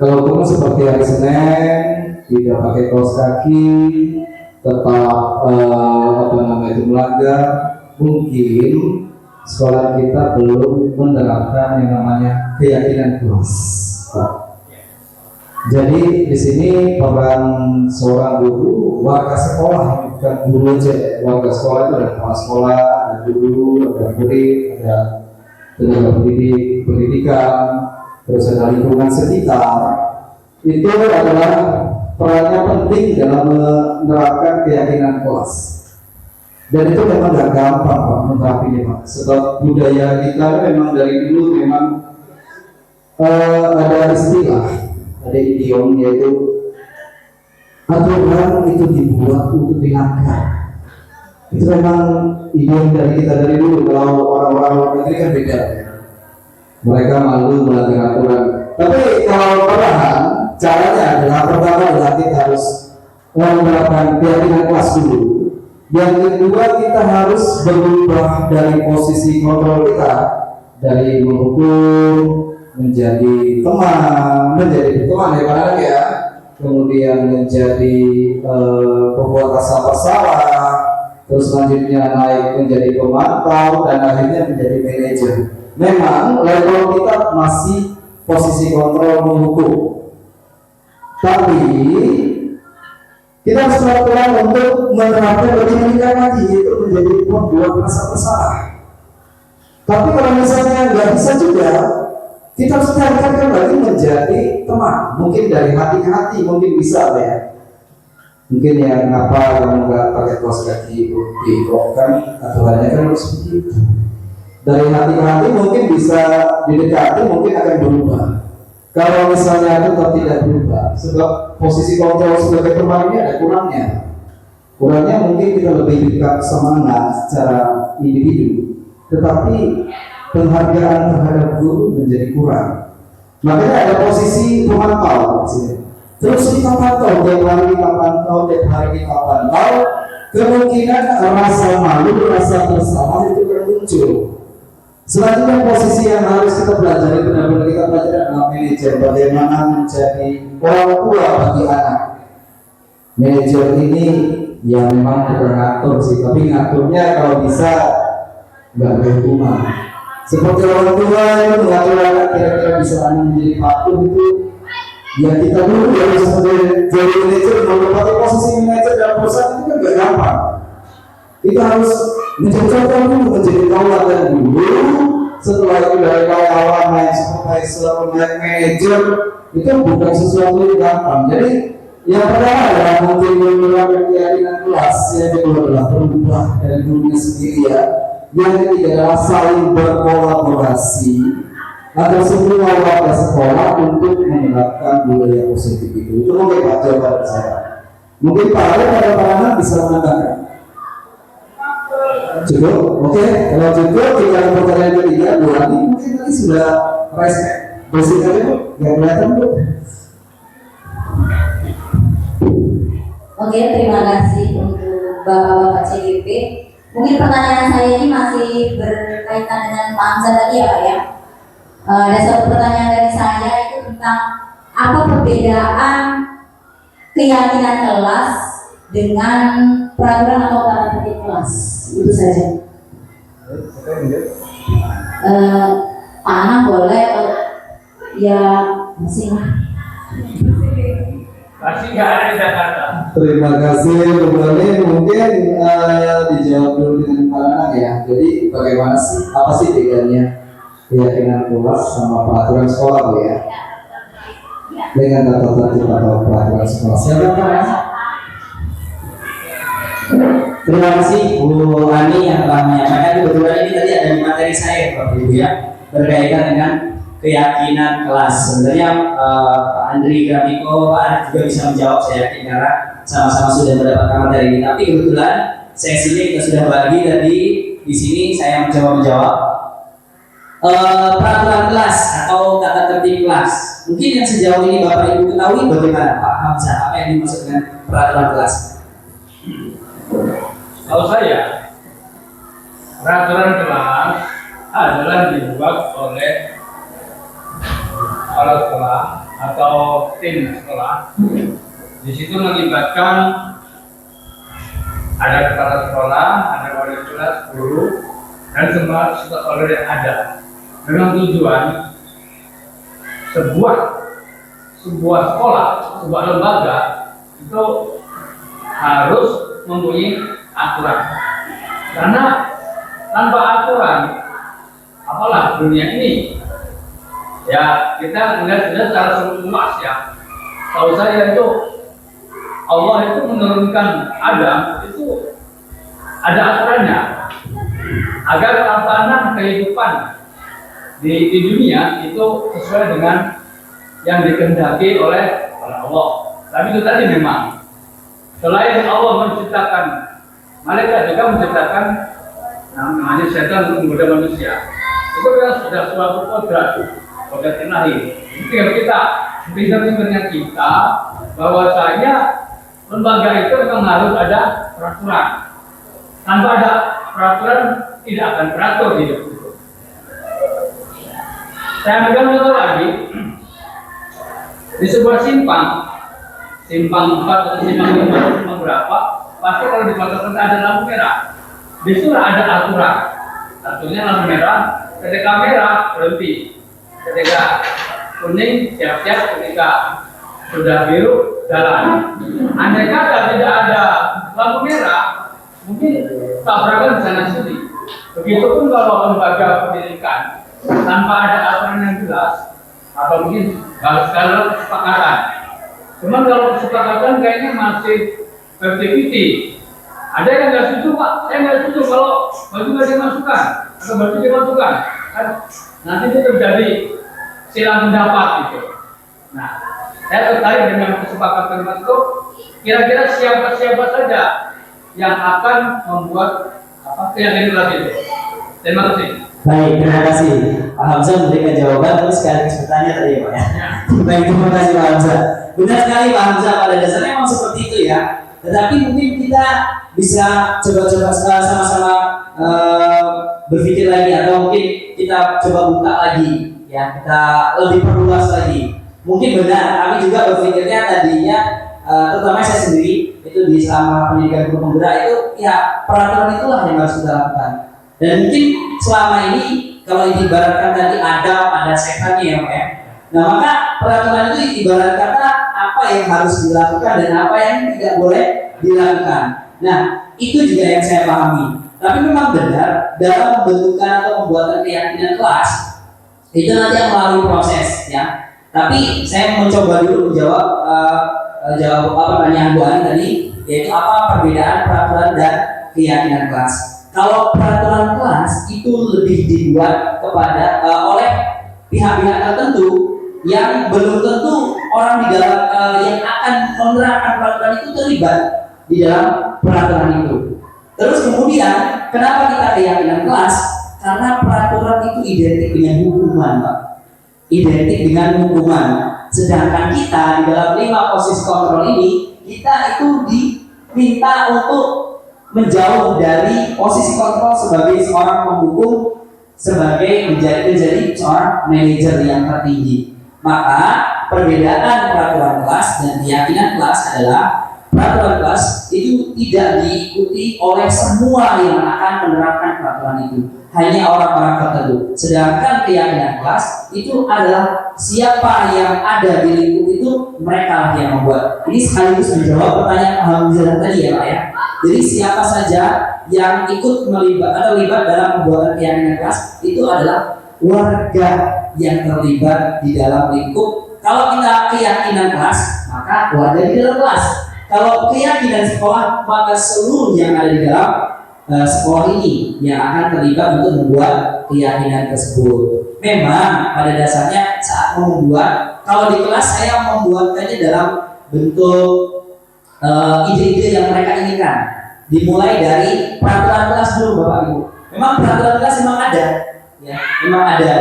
Kalau hukuman seperti hari Senin tidak pakai kaos kaki, tetap melanggar, mungkin sekolah kita belum menerapkan yang namanya keyakinan kelas. Jadi di sini peran seorang guru, warga sekolah, bukan guru aja. Warga sekolah itu ada kepala sekolah, ada guru, ada murid, ada tenaga pendidikan, terus ada lingkungan sekitar. Itu adalah perannya penting dalam menerapkan keyakinan kelas. Dan itu memang gak gampang Pak menerapinnya Pak. Sebab budaya kita memang dari dulu memang ada istilah, ada idiom yaitu aturan itu dibuat untuk dilanggar. Itu memang idiom dari kita dari dulu. Kalau orang-orang luar negeri kan beda. Mereka malu melanggar aturan. Tapi kalau perlahan caranya adalah pertama adalah kita harus menerapkan keyakinan kelas dulu. Yang kedua kita harus berubah dari posisi kontrol kita dari menghukum menjadi teman ya Pak ya, kemudian menjadi pembuat rasa bersalah, terus selanjutnya naik menjadi pemantau dan akhirnya menjadi manajer. Memang level kita masih posisi kontrol menghukum, tapi kita harus melakukan untuk menerapkan lebih meningkat lagi, yaitu menjadi pembuat rasa bersalah. Tapi kalau misalnya nggak bisa juga, kita harus carikan kembali menjadi teman. Mungkin dari hati ke hati, mungkin bisa ya. Mungkin ya kenapa kamu nggak pakai kaos kaki kan aturannya kan harus begitu. Dari hati ke hati mungkin bisa didekati, mungkin akan berubah. Kalau misalnya tetap tidak berubah, sebab posisi kontrol sebagai teman ini ada kurangnya. Kurangnya mungkin kita lebih dekat sama anak secara individu, tetapi penghargaan terhadap guru menjadi kurang. Makanya ada posisi pemantau. Terus kita pantau, tiap hari kita pantau, tiap hari kita pantau. Kemungkinan rasa malu, rasa bersalah itu akan muncul. Selanjutnya posisi yang harus kita pelajari, benar-benar kita pelajari adalah manajer. Bagaimana menjadi orang tua bagi anak. Manajer ini ya memang bukan ngatur sih, tapi ngaturnya kalau bisa nggak berhubungan. Seperti orang tua yang mengatur anak kira-kira bisa anak menjadi patuh itu, ya kita dulu ya sebagai jadi manajer, menempati posisi manajer dalam perusahaan itu kan nggak gampang. Kita harus mencoba dulu menjadi tauladan dulu. Setelah itu dari karyawan naik supervisor, naik manajer, itu bukan sesuatu yang gampang. Jadi yang pertama adalah mungkin menerapkan keyakinan kelas. Yang kedua adalah berubah dari dunia sendiri ya. Yang ketiga adalah saling berkolaborasi agar semua warga sekolah untuk menerapkan budaya positif itu. Itu mungkin Pak jawaban saya. Mungkin Pak ada para bisa menambahkan. Cukup, oke. Kalau cukup, kita ke pertanyaan ketiga. Bu Ani mungkin tadi sudah respect. Bersihkan itu, nggak kelihatan Bu. Oke, terima kasih untuk Bapak-Bapak CGP. Mungkin pertanyaan saya ini masih berkaitan dengan Pak Hamzah tadi ya Pak ya. Ada satu pertanyaan dari saya itu tentang apa perbedaan keyakinan kelas dengan peraturan atau tata tertib kelas. Itu saja. Pak Anang boleh ya masih Masih nggak ada di Jakarta. Terima kasih kembali. Mungkin dijawab dulu dengan Pak Anang ya. Jadi bagaimana sih, apa sih bedanya keyakinan kelas sama peraturan sekolah Bu ya? Dengan tata tertib atau peraturan sekolah. Siapa Pak? Terima kasih Bu Ani yang telah menyampaikan. Kebetulan ini tadi ada di materi saya Bapak Ibu ya, berkaitan dengan keyakinan kelas. Sebenarnya Pak Andri Gramiko, Pak Arif juga bisa menjawab saya yakin karena sama-sama sudah mendapatkan materi ini. Tapi kebetulan sesinya kita sudah bagi tadi di sini saya menjawab peraturan kelas atau tata tertib kelas. Mungkin yang sejauh ini Bapak Ibu ketahui bagaimana Pak Hamzah, apa yang dimaksud dengan peraturan kelas? Kalau saya, peraturan kelas adalah dibuat oleh kepala sekolah atau tim sekolah. Di situ melibatkan ada kepala sekolah, ada wali kelas, guru, dan semua stakeholder yang ada. Dengan tujuan sebuah sekolah, sebuah lembaga itu harus mempunyai aturan. Karena tanpa aturan, apalah dunia ini. Ya, kita melihat sudah secara luas ya. Tahu saya itu Allah itu menurunkan Adam itu ada aturannya agar tatanan kehidupan di dunia itu sesuai dengan yang dikehendaki oleh Allah. Tapi itu tadi memang selain Allah menciptakan malaikat juga menciptakan namanya setan untuk menggoda manusia. Itu kan sudah suatu kodrat ilahi. Tinggal kita pintar-pintarnya kita bahwasanya lembaga itu memang harus ada peraturan. Tanpa ada peraturan tidak akan teratur hidup itu. Saya ambil contoh lagi di sebuah simpang 4 atau simpang 5 atau simpang berapa, pasti kalau di kota ada lampu merah. Di situ ada aturan. Aturannya lampu merah, ketika merah berhenti, ketika kuning siap-siap, ketika sudah biru jalan. Andai kata tidak ada lampu merah, mungkin tabrakan di sana sini. Begitupun kalau lembaga pendidikan tanpa ada aturan yang jelas, atau mungkin kalau kesepakatan. Cuman kalau kesepakatan kayaknya masih 50-50. Ada yang nggak setuju Pak, saya nggak setuju kalau baju nggak dimasukkan atau baju dimasukkan. Kan nanti itu terjadi silang pendapat gitu. Nah, saya tertarik dengan kesepakatan itu. Kira-kira siapa saja yang akan membuat keyakinan kelas itu. Terima kasih. Baik, terima kasih. Pak Hamzah memberikan jawaban terus sekaligus bertanya tadi Pak ya. Baik, terima kasih Pak Hamzah. Benar sekali Pak Hamzah, pada dasarnya memang seperti itu ya. Tetapi mungkin kita bisa coba-coba sama-sama berpikir lagi, atau mungkin kita coba buka lagi ya, kita lebih perluas lagi. Mungkin benar, kami juga berpikirnya tadinya terutama saya sendiri itu di selama pendidikan guru penggerak itu ya peraturan itulah yang harus kita lakukan. Dan mungkin selama ini kalau diibaratkan tadi ada setannya ya Pak ya. Nah maka peraturan itu ibarat kata apa yang harus dilakukan dan apa yang tidak boleh dilakukan. Nah itu juga yang saya pahami. Tapi memang benar dalam pembentukan atau pembuatan keyakinan kelas itu nanti yang melalui proses ya. Tapi saya mencoba dulu menjawab jawab pertanyaan Bu Ani tadi, yaitu apa perbedaan peraturan dan keyakinan kelas. Kalau peraturan kelas itu lebih dibuat kepada oleh pihak-pihak tertentu yang belum tentu orang di dalam yang akan menerapkan peraturan itu terlibat di dalam peraturan itu. Terus kemudian kenapa kita keyakinan kelas? Karena peraturan itu identik dengan hukuman, Pak. Identik dengan hukuman. Sedangkan kita di dalam 5 posisi kontrol ini, kita itu diminta untuk menjauh dari posisi kontrol sebagai seorang penghukum, sebagai menjadi seorang manajer yang tertinggi. Maka perbedaan peraturan kelas dan keyakinan kelas adalah peraturan kelas itu tidak diikuti oleh semua yang akan menerapkan peraturan itu, hanya orang-orang tertentu. Sedangkan keyakinan kelas itu adalah siapa yang ada di lingkup itu, mereka yang membuat. Ini sekaligus menjawab pertanyaan Alhamdulillah tadi ya Pak ya. Jadi siapa saja yang ikut terlibat dalam pembuatan keyakinan kelas itu adalah warga yang terlibat di dalam lingkup. Kalau kita keyakinan kelas, maka warga di dalam kelas. Kalau keyakinan sekolah, maka seluruh yang ada di dalam sekolah ini yang akan terlibat untuk membuat keyakinan tersebut. Memang pada dasarnya saat membuat, kalau di kelas saya membuatkannya dalam bentuk ide-ide yang mereka inginkan. Dimulai dari peraturan kelas dulu Bapak Ibu. Memang peraturan kelas memang ada, ya, memang ada.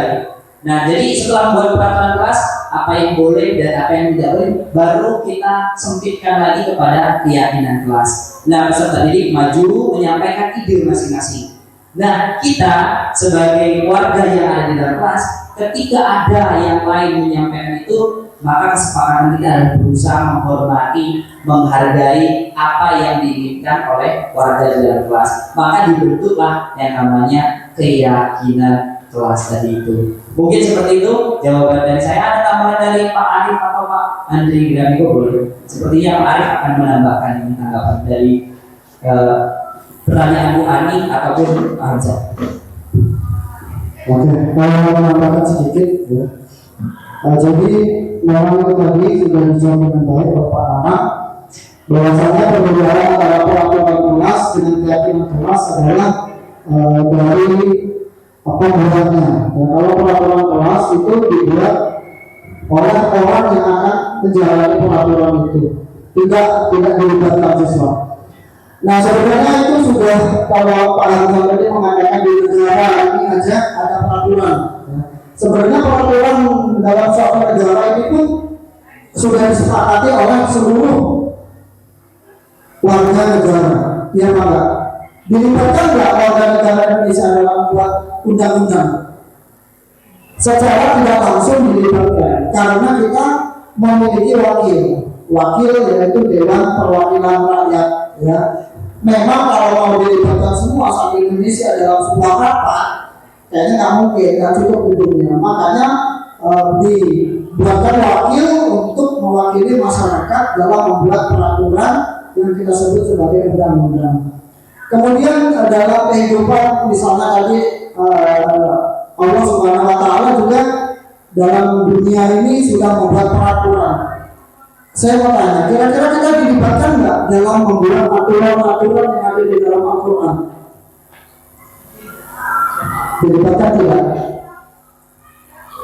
Nah, jadi setelah membuat peraturan kelas, apa yang boleh dan apa yang tidak boleh, baru kita sempitkan lagi kepada keyakinan kelas. Nah, peserta didik maju menyampaikan ide masing-masing. Nah, kita sebagai warga yang ada di dalam kelas, ketika ada yang lain menyampaikan itu, maka kesepakatan kita harus berusaha menghormati, menghargai apa yang diinginkan oleh warga di dalam kelas. Maka dibentuklah yang namanya keyakinan kelas tadi itu. Mungkin seperti itu jawaban dari saya. Ada tambahan dari Pak Arif atau Pak Andri Gramiko boleh? Sepertinya Pak Arif akan menambahkan ini tanggapan dari pertanyaan Bu Ani ataupun Pak Hamzah. Oke, kalau menambahkan sedikit ya. Jadi memang itu tadi sudah dijawab dengan baik oleh Pak Nana, bahwasanya perbedaan antara peraturan kelas dengan keyakinan kelas adalah dari apa buatnya. Dan kalau peraturan kelas itu dibuat oleh orang yang akan menjalani peraturan itu, tidak dilibatkan siswa. Nah sebenarnya itu sudah, kalau Pak Hamzah tadi mengatakan di negara ini aja ada peraturan. Sebenarnya peraturan dalam suatu negara ini pun sudah disepakati oleh seluruh warga negara, ya Pak enggak? Dilibatkan nggak warga negara Indonesia dalam membuat undang-undang? Secara tidak langsung dilibatkan, karena kita memiliki wakil yaitu Dewan Perwakilan Rakyat. Ya, memang kalau mau dilibatkan semua satu Indonesia dalam sebuah rapat, kayaknya nggak mungkin, nggak cukup gedungnya. Makanya dibuatkan wakil untuk mewakili masyarakat dalam membuat peraturan yang kita sebut sebagai undang-undang. Kemudian dalam kehidupan misalnya tadi Allah Subhanahu Wa Taala juga dalam dunia ini sudah membuat peraturan. Saya mau tanya, kira-kira kita dilibatkan nggak dalam membuat aturan-aturan yang ada di dalam Al-Quran? Dilibatkan tidak?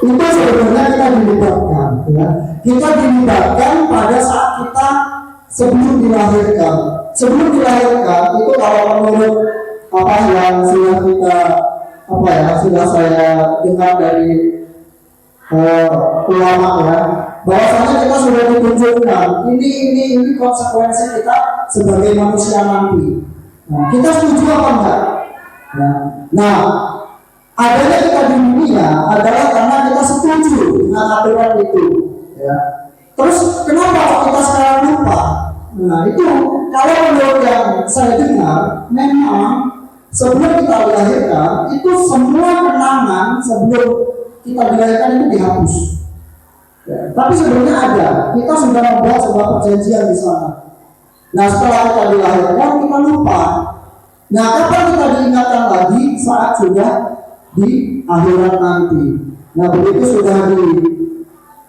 Itu sebenarnya kita dilibatkan, ya. Kita dilibatkan pada saat kita sebelum dilahirkan. Sebelum dilahirkan itu kalau menurut apa yang sudah kita sudah saya dengar dari ulama ya, bahwasanya kita sudah ditunjukkan ini konsekuensi kita sebagai manusia nanti. Nah, kita setuju apa enggak? Nah, adanya kita di dunia adalah karena kita setuju dengan aturan itu. Ya. Terus kenapa kita sekarang lupa? Nah itu kalau menurut yang saya dengar, memang sebelum kita dilahirkan itu semua kenangan sebelum kita dilahirkan itu dihapus. Ya, tapi sebenarnya ada, kita sudah membuat sebuah perjanjian di sana. Nah setelah kita dilahirkan kita lupa. Nah kapan kita diingatkan lagi? Saat sudah di akhirat nanti. Nah begitu sudah di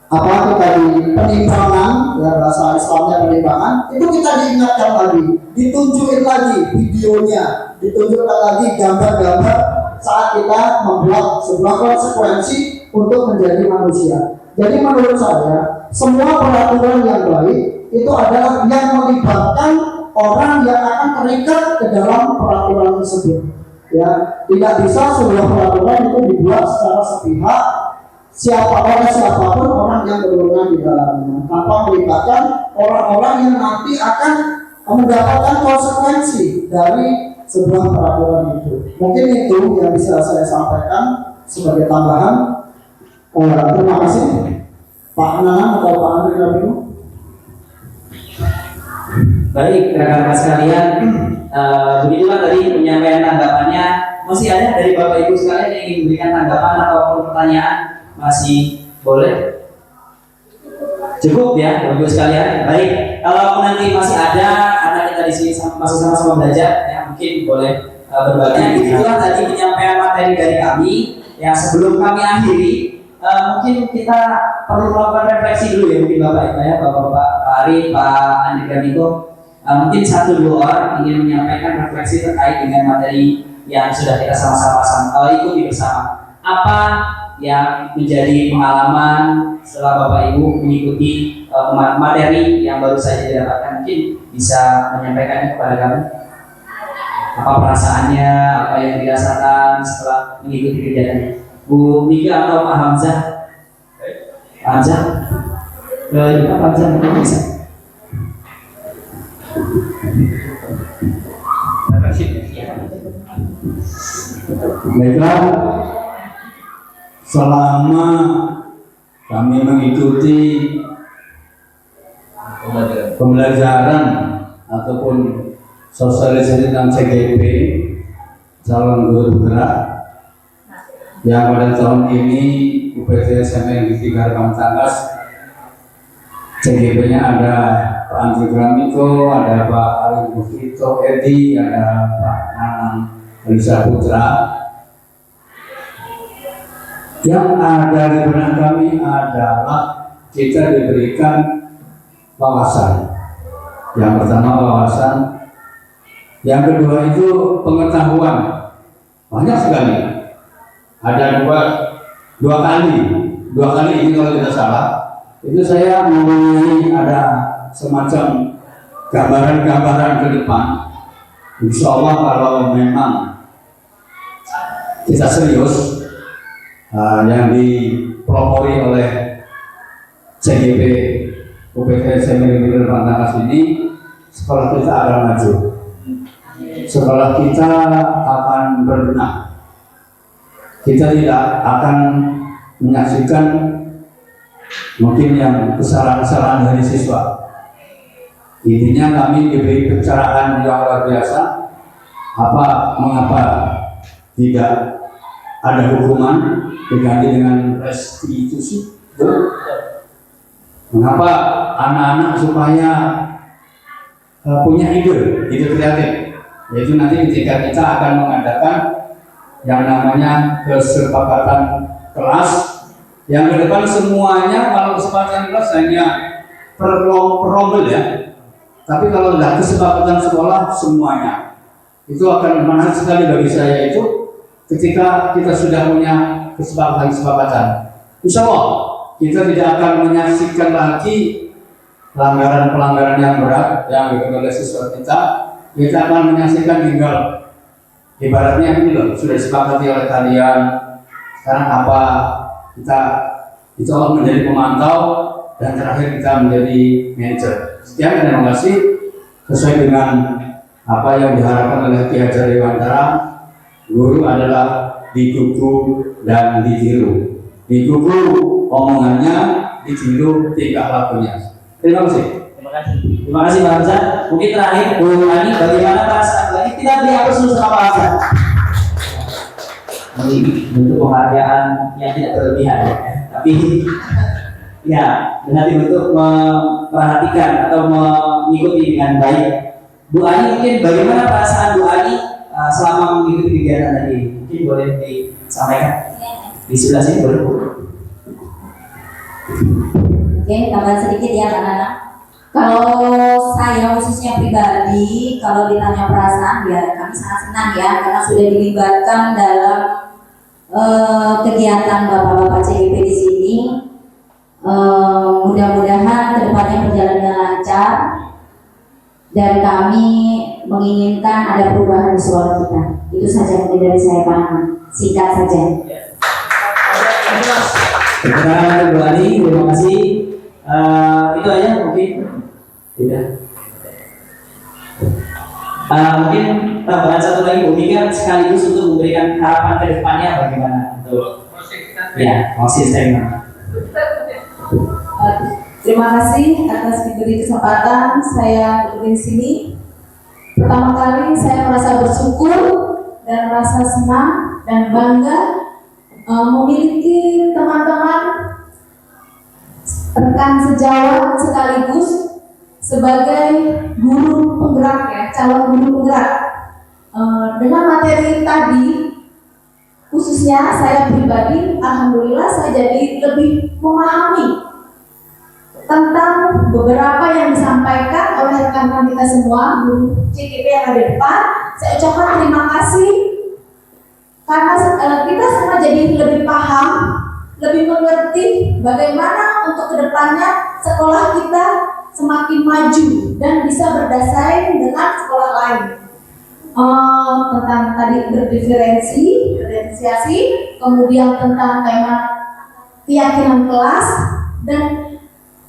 kita di penimbangan, ya bahasa Islamnya penimbangan, itu kita diingatkan lagi, ditunjukin lagi videonya, ditunjukkan lagi gambar-gambar saat kita membuat sebuah konsekuensi untuk menjadi manusia. Jadi menurut saya semua peraturan yang baik itu adalah yang melibatkan orang yang akan terikat ke dalam peraturan tersebut. Ya, tidak bisa sebuah peraturan itu dibuat secara sepihak siapapun orang yang berwenang di dalamnya tanpa melibatkan orang-orang yang nanti akan mendapatkan konsekuensi dari sebuah peraturan itu. Mungkin itu yang bisa saya sampaikan sebagai tambahan. Terima kasih Pak Nanang atau Pak Andri Rabino. Baik, rekan-rekan sekalian, begitulah tadi penyampaian tanggapannya. Masih ada dari Bapak Ibu sekalian yang ingin memberikan tanggapan atau pertanyaan? Masih boleh? Cukup ya, Bapak Ibu sekalian. Baik, kalau nanti masih ada, karena kita di sini masih sama-sama belajar, ya mungkin boleh berbagi. Begitulah tadi penyampaian materi dari kami. Yang sebelum kami akhiri, mungkin kita perlu melakukan refleksi dulu ya, mungkin Bapak Ibu ya, Bapak Ari, Pak Andika Niko. Mungkin 1-2 orang ingin menyampaikan refleksi terkait dengan materi yang sudah kita sama-sama ikuti bersama. Apa yang menjadi pengalaman setelah Bapak Ibu mengikuti materi yang baru saja didapatkan, mungkin bisa menyampaikannya kepada kami. Apa perasaannya, apa yang dirasakan setelah mengikuti kegiatannya? Bu Mika atau Pak Hamzah? Pak Hamzah? Pak Hamzah mungkin bisa. Baiklah, selama kami mengikuti pembelajaran ataupun sosialisasi tentang CGP calon guru bergerak yang pada tahun ini UPT SMP Negeri 3 Gerbang Tangkas, CGP-nya ada Pak Andri Gramiko, ada Pak Arif Mufito Edi, ada Pak Nanang Elisa Putra. Yang ada di benak kami adalah kita diberikan wawasan. Yang pertama wawasan, yang kedua itu pengetahuan. Banyak sekali. Ada dua kali ini kalau tidak salah. Itu saya mempunyai ada semacam gambaran-gambaran ke depan. Insya Allah kalau memang kita serius, yang dipelopori oleh CGP UPT SMP Negeri Gerbang Tangkas ini, sekolah kita akan maju. Sekolah kita akan berbenah. Kita tidak akan menyaksikan mungkin yang kesalahan-kesalahan dari siswa. Intinya kami diberi pencerahan yang luar biasa. Mengapa tidak ada hukuman diganti dengan restitusi? Mengapa anak-anak supaya punya ide kreatif? yaitu nanti ketika kita akan mengadakan yang namanya kesepakatan kelas, yang ke depan semuanya kalau kesepakatan kelas hanya per rombel ya, tapi kalau sudah kesepakatan sekolah semuanya, itu akan menarik sekali bagi saya itu ketika kita sudah punya kesepakatan. Insya Allah kita tidak akan menyaksikan lagi pelanggaran-pelanggaran yang berat yang dilakukan oleh siswa kita. Kita akan menyaksikan tinggal ibaratnya ini loh, sudah disepakati oleh kalian. Sekarang apa, kita itu menjadi pemantau dan terakhir kita menjadi manajer. Sekian, terima kasih. Sesuai dengan apa yang diharapkan oleh Ki Hajar Dewantara, guru adalah digugu dan ditiru. Digugu omongannya, ditiru tingkah lakunya. Terima kasih. Terima kasih Pak Hamzah. Mungkin terakhir Bu Ani, bagaimana perasaan Bu Ani? Kita beri aplaus sama Pak Hamzah. Ini bentuk penghargaan yang tidak berlebihan, ya. Tapi ya berarti untuk memperhatikan atau mengikuti dengan baik. Bu Ani, mungkin bagaimana perasaan Bu Ani selama mengikuti kegiatan tadi? Mungkin boleh disampaikan di sebelah sini, boleh Bu? Oke, tambahan sedikit ya anak-anak. Kalau saya khususnya pribadi, kalau ditanya perasaan, ya kami sangat senang ya karena sudah dilibatkan dalam kegiatan bapak-bapak CGP di sini. Mudah-mudahan kedepannya berjalan dengan lancar dan kami menginginkan ada perubahan di sekolah kita. Itu saja mungkin dari saya Pak. Singkat saja. Terima kasih Bu Ani, terima kasih. Itu aja mungkin. Tidak. Mungkin tambahan satu lagi Bu Mika sekaligus untuk memberikan harapan ke depannya bagaimana untuk ya konsisten. Terima kasih atas diberi kesempatan saya berdiri di sini. Pertama kali saya merasa bersyukur dan merasa senang dan bangga memiliki teman-teman rekan sejawat sekaligus sebagai guru penggerak ya, calon guru penggerak. Dengan materi tadi, khususnya saya pribadi, alhamdulillah saya jadi lebih memahami tentang beberapa yang disampaikan oleh rekan-rekan kita semua, guru CGP yang ada di depan. Saya ucapkan terima kasih karena kita semua jadi lebih paham, lebih mengerti bagaimana untuk kedepannya sekolah kita semakin maju dan bisa bersaing dengan sekolah lain. Tentang tadi berdiferensiasi, kemudian tentang tema keyakinan kelas, dan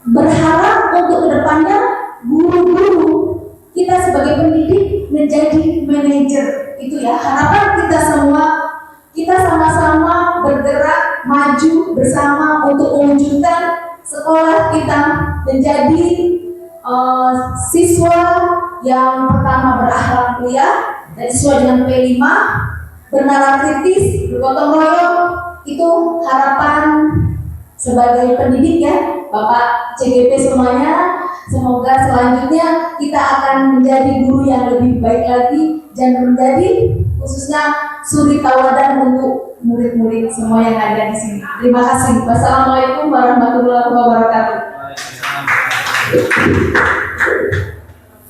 berharap untuk kedepannya guru-guru kita sebagai pendidik menjadi manajer. Itu ya harapan kita semua. Kita sama-sama bergerak maju bersama untuk mewujudkan sekolah kita menjadi siswa yang pertama berakhlak mulia, dan siswa dengan P5, bernalar kritis, bergotong royong. Itu harapan sebagai pendidik ya, Bapak CGP semuanya. Semoga selanjutnya kita akan menjadi guru yang lebih baik lagi dan menjadi khususnya suri tauladan untuk murid-murid semua yang ada di sini. Terima kasih. Wassalamualaikum warahmatullahi wabarakatuh.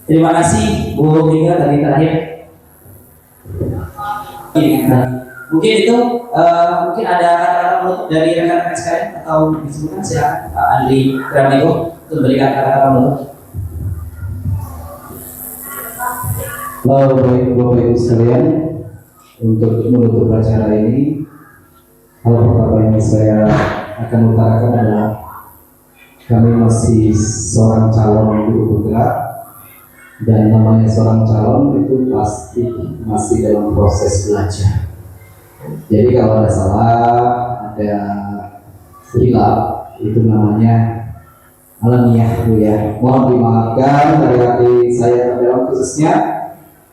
Terima kasih Bu Mika tadi terakhir. Mungkin itu mungkin ada kata-kata penutup dari rekan-rekan sekalian atau disebutkan silakan Pak Andri Pramego untuk memberikan kata-kata penutup. Bapak Ibu sekalian, untuk menutup acara ini, hal pertama yang saya akan utarakan adalah kami masih seorang calon guru penggerak, dan namanya seorang calon itu pasti masih dalam proses belajar. Jadi kalau ada salah, ada hilaf, itu namanya alamiah Bu ya. Mohon dimaafkan dari hati saya terdalam khususnya.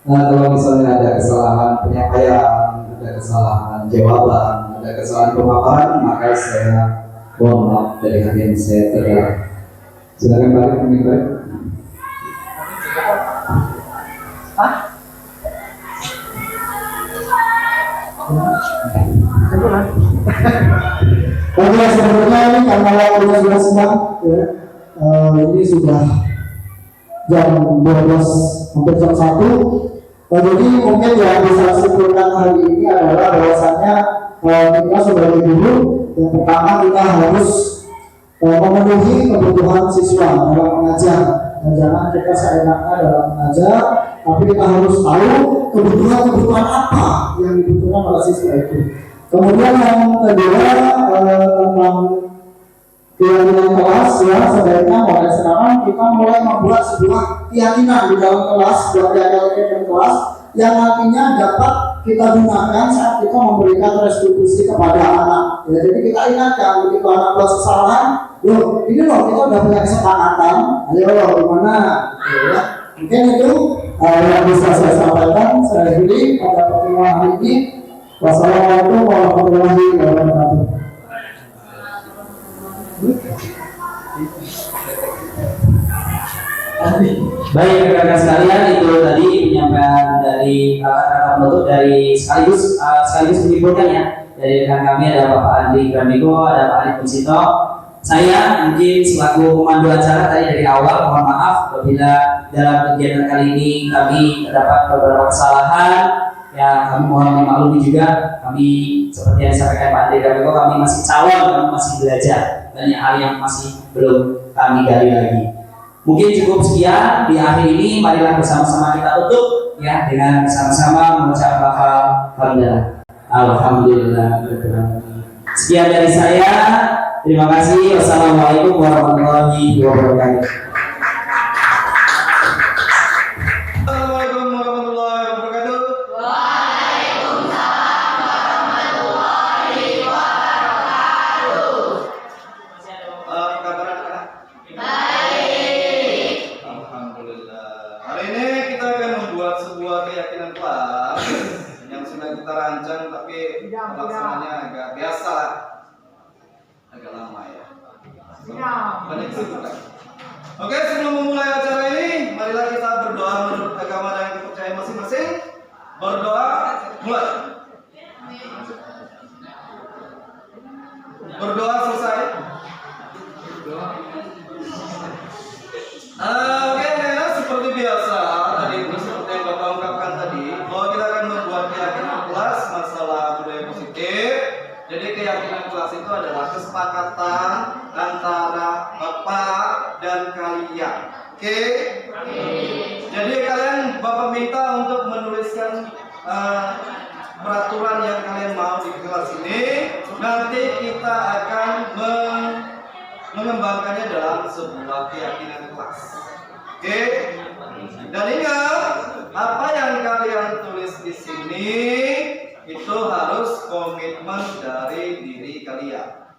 Kalau misalnya ada kesalahan penyampaian, ada kesalahan jawaban, ada kesalahan pemaparan, maka saya mohon maaf dari hati yang saya terdalam. Silakan balik. Oke, sebenarnya ini karena waktunya sudah siang, ya, ini sudah jam 12 hampir jam 1. Jadi mungkin yang bisa simpulkan hari ini adalah bahwasannya kita sebagai guru, yang pertama kita harus memenuhi kebutuhan siswa dalam mengajar. Dan jangan kita seenaknya dalam mengajar, tapi kita harus tahu kebutuhan apa yang dibutuhkan oleh siswa itu. Kemudian yang kedua tentang keyakinan kelas, ya, sebaiknya mulai sekarang kita mulai membuat sebuah keyakinan di dalam kelas, sebuah keyakinan kelas yang nantinya dapat kita gunakan saat kita memberikan restitusi kepada anak. Ya, jadi kita ingatkan begitu anak buat kesalahan, loh ini loh kita udah punya kesepakatan, ayo gimana? Ya, mungkin itu yang bisa saya sampaikan. Saya akhiri pada pertemuan hari ini. Wassalamualaikum warahmatullahi wabarakatuh. Baik rekan-rekan sekalian, itu tadi penyampaian dari kata-kata penutup dari sekaligus menyimpulkan ya dari rekan kami, ada Bapak Andri Gramiko, ada Pak Arif Musito. Saya mungkin selaku pemandu acara tadi dari awal mohon maaf apabila dalam kegiatan kali ini kami terdapat beberapa kesalahan. Ya, kami mohon dimaklumi juga. Kami seperti yang disampaikan Pak Andri Gramiko, kami masih calon, kami masih belajar, banyak hal yang masih belum kami gali lagi. Mungkin cukup sekian di akhir ini. Marilah bersama-sama kita tutup ya dengan bersama-sama mengucap alhamdulillah. Alhamdulillah. Sekian dari saya. Terima kasih. Wassalamualaikum warahmatullahi wabarakatuh. Assalamualaikum warahmatullahi wabarakatuh. Apa kabar anak-anak? Alhamdulillah. Hari ini kita akan membuat sebuah keyakinan kelas yang sudah kita rancang, tapi pelaksananya agak biasa lah. Agak lama ya. Banyak kesibukan. Oke, sebelum memulai acara ini, marilah kita berdoa menurut agama dan kepercayaan masing-masing. Berdoa, mulai. Berdoa selesai. Oke, nah, seperti biasa tadi seperti yang Bapak ungkapkan tadi, bahwa kita akan membuat keyakinan kelas masalah budaya positif. Jadi keyakinan kelas itu adalah kesepakatan antara Bapak dan kalian. Oke? Jadi kalian Bapak minta untuk menuliskan peraturan yang kalian mau di kelas ini. Nanti kita akan mengembangkannya dalam sebuah keyakinan kelas. Oke? Dan ingat, apa yang kalian tulis di sini itu harus komitmen dari diri kalian.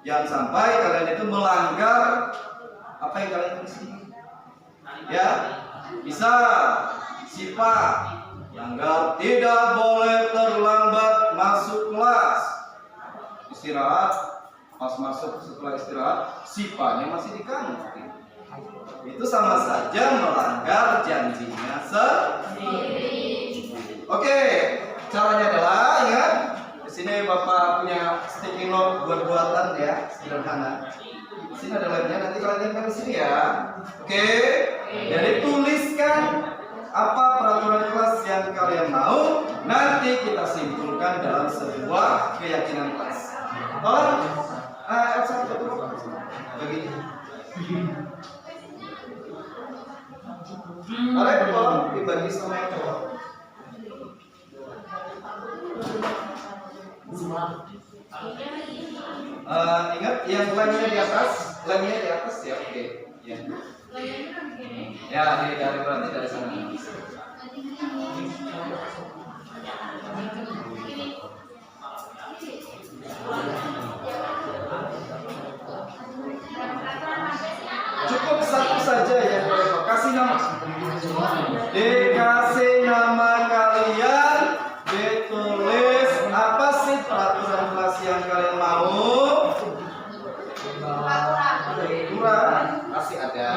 Jangan sampai kalian itu melanggar apa yang kalian tulis ini. Ya, bisa sifat langgar tidak boleh terlambat masuk kelas. Istirahat, pas masuk setelah istirahat, sifatnya masih di kantin. Itu sama saja melanggar janjinya sendiri. Oke, caranya adalah ingat, di sini Bapak punya sticky note buat-buatan ya, sederhana. Di sini ada lemnya, nanti kalian tempel di sini ya. Oke, jadi tuliskan apa peraturan kelas yang kalian mau, nanti kita simpulkan dalam sebuah keyakinan kelas. Tolong, Elsa coba begini. Alright, tolong dibagi sama yang cowok. Ingat yang lemnya di atas ya, oke. Ya. Ya, ini dari berarti dari sana. Cukup satu saja ya, kasih nama. Dikasih nama kalian, ditulis apa sih peraturan kelas yang kalian mau. Kurang, masih ada.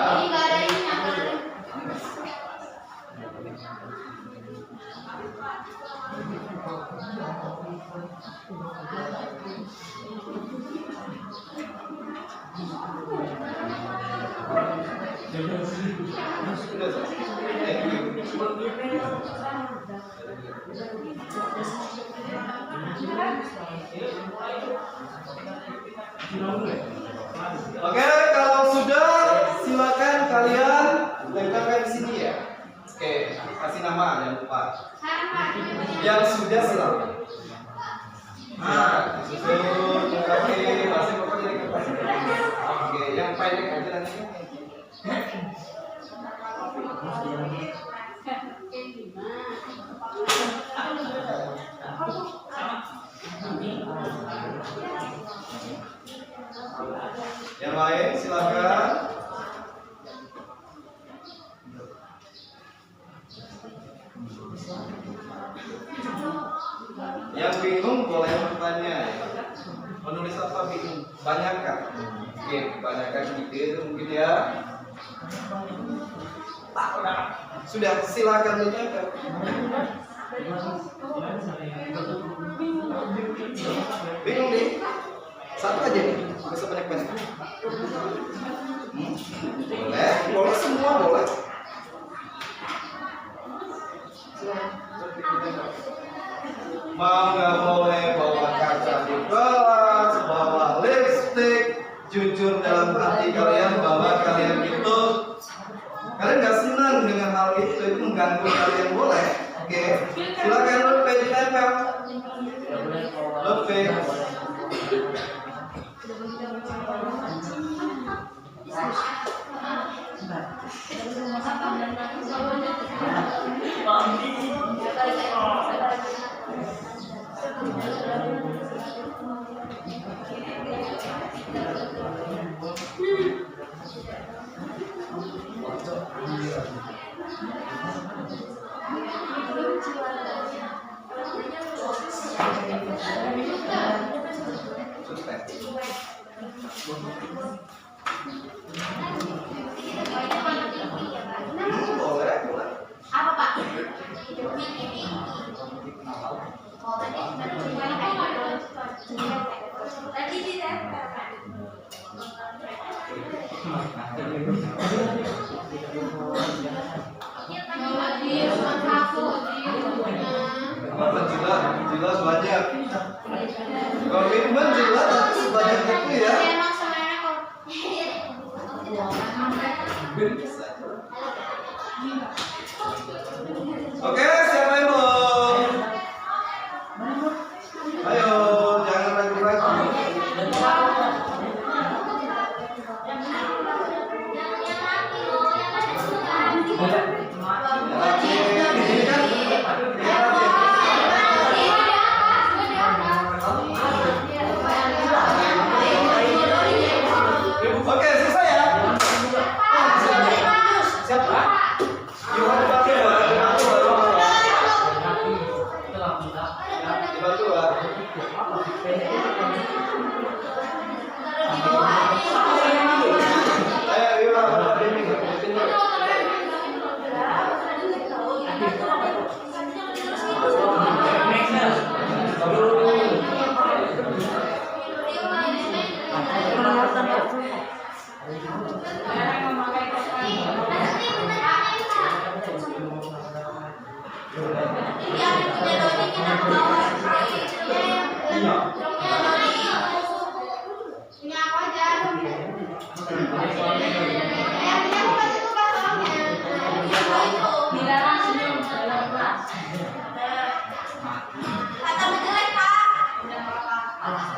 Oke, kalau sudah silakan kalian tempelkan di sini ya. Oke, kasih nama jangan lupa. Yang sudah silakan. Nah, susun, oke, masih pokoknya dari kertas. Oke, yang pendek aja nanti. Yang lain silakan. Yang bingung boleh bertanya ya. Menulis apa bingung? Banyak kan? Oke, banyakkan gitu mungkin ya. Sudah silakan dicatat. Bingung nih? Satu aja nih, nggak usah banyak-banyak. Boleh, boleh semua boleh. Mau nggak boleh bawa kaca di kelas, bawa lipstick, jujur dalam hati kalian bahwa kalian itu kalian nggak senang dengan hal itu mengganggu kalian boleh. Oke, silakan lebih ditempel. Lebih. Boleh, boleh. Apa Pak? Tadi ditempel Pak. Apa jelas banyak. Kalau minuman jelas tapi sebanyak itu ya. Oke, siapa yang belum? Ayo, jangan ragu-ragu. Oke, selesai ya. Siapa?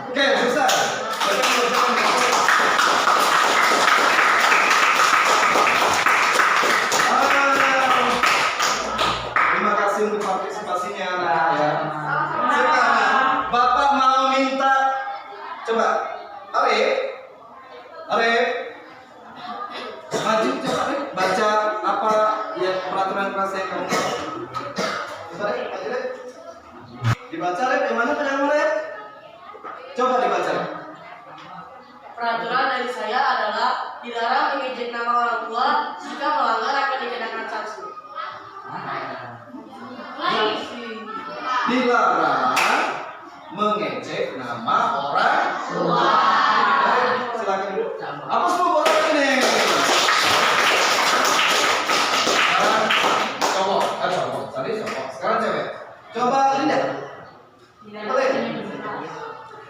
Oke, selesai. Terima kasih untuk partisipasinya anak ya. Sekarang Bapak mau minta coba Arif maju coba Arif baca apa ya peraturan kelas yang kamu mau. Coba Arif, maju deh. Dibaca Arif, yang mana pegang Arif? Coba dibaca. Peraturan dari saya adalah dilarang mengejek nama orang tua, jika melanggar akan dikenakan sanksi. dilarang mengejek nama orang tua. Silakan dulu. Apa semua orang ini? Cowok, cowok. Tadi cowok. Sekarang cewek. Coba Linda. Boleh.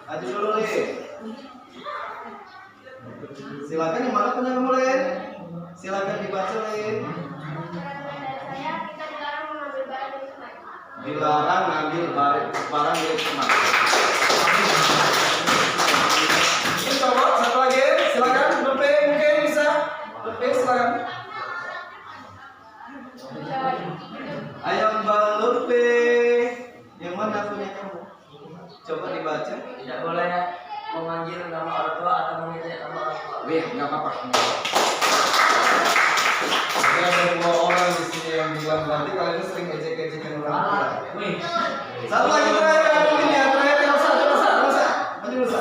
Maju dulu nih. Silakan yang mana punya kamu Lin? Silakan dibaca Lin. Dilarang ngambil barang dari teman. Ini cowok satu lagi. Silakan Lepe mungkin bisa. Lepe silakan. Ayam bang Lepe. Yang mana punya kamu? Coba dibaca. Tidak boleh memanggil nama orang tua atau mengejek nama orang tua. Wih, nggak apa-apa. Ada dua orang di sini yang bilang nanti kalian sering ejek-ejekan orang tua. Satu lagi terakhir, mungkin ya terakhir Elsa. Maju Elsa.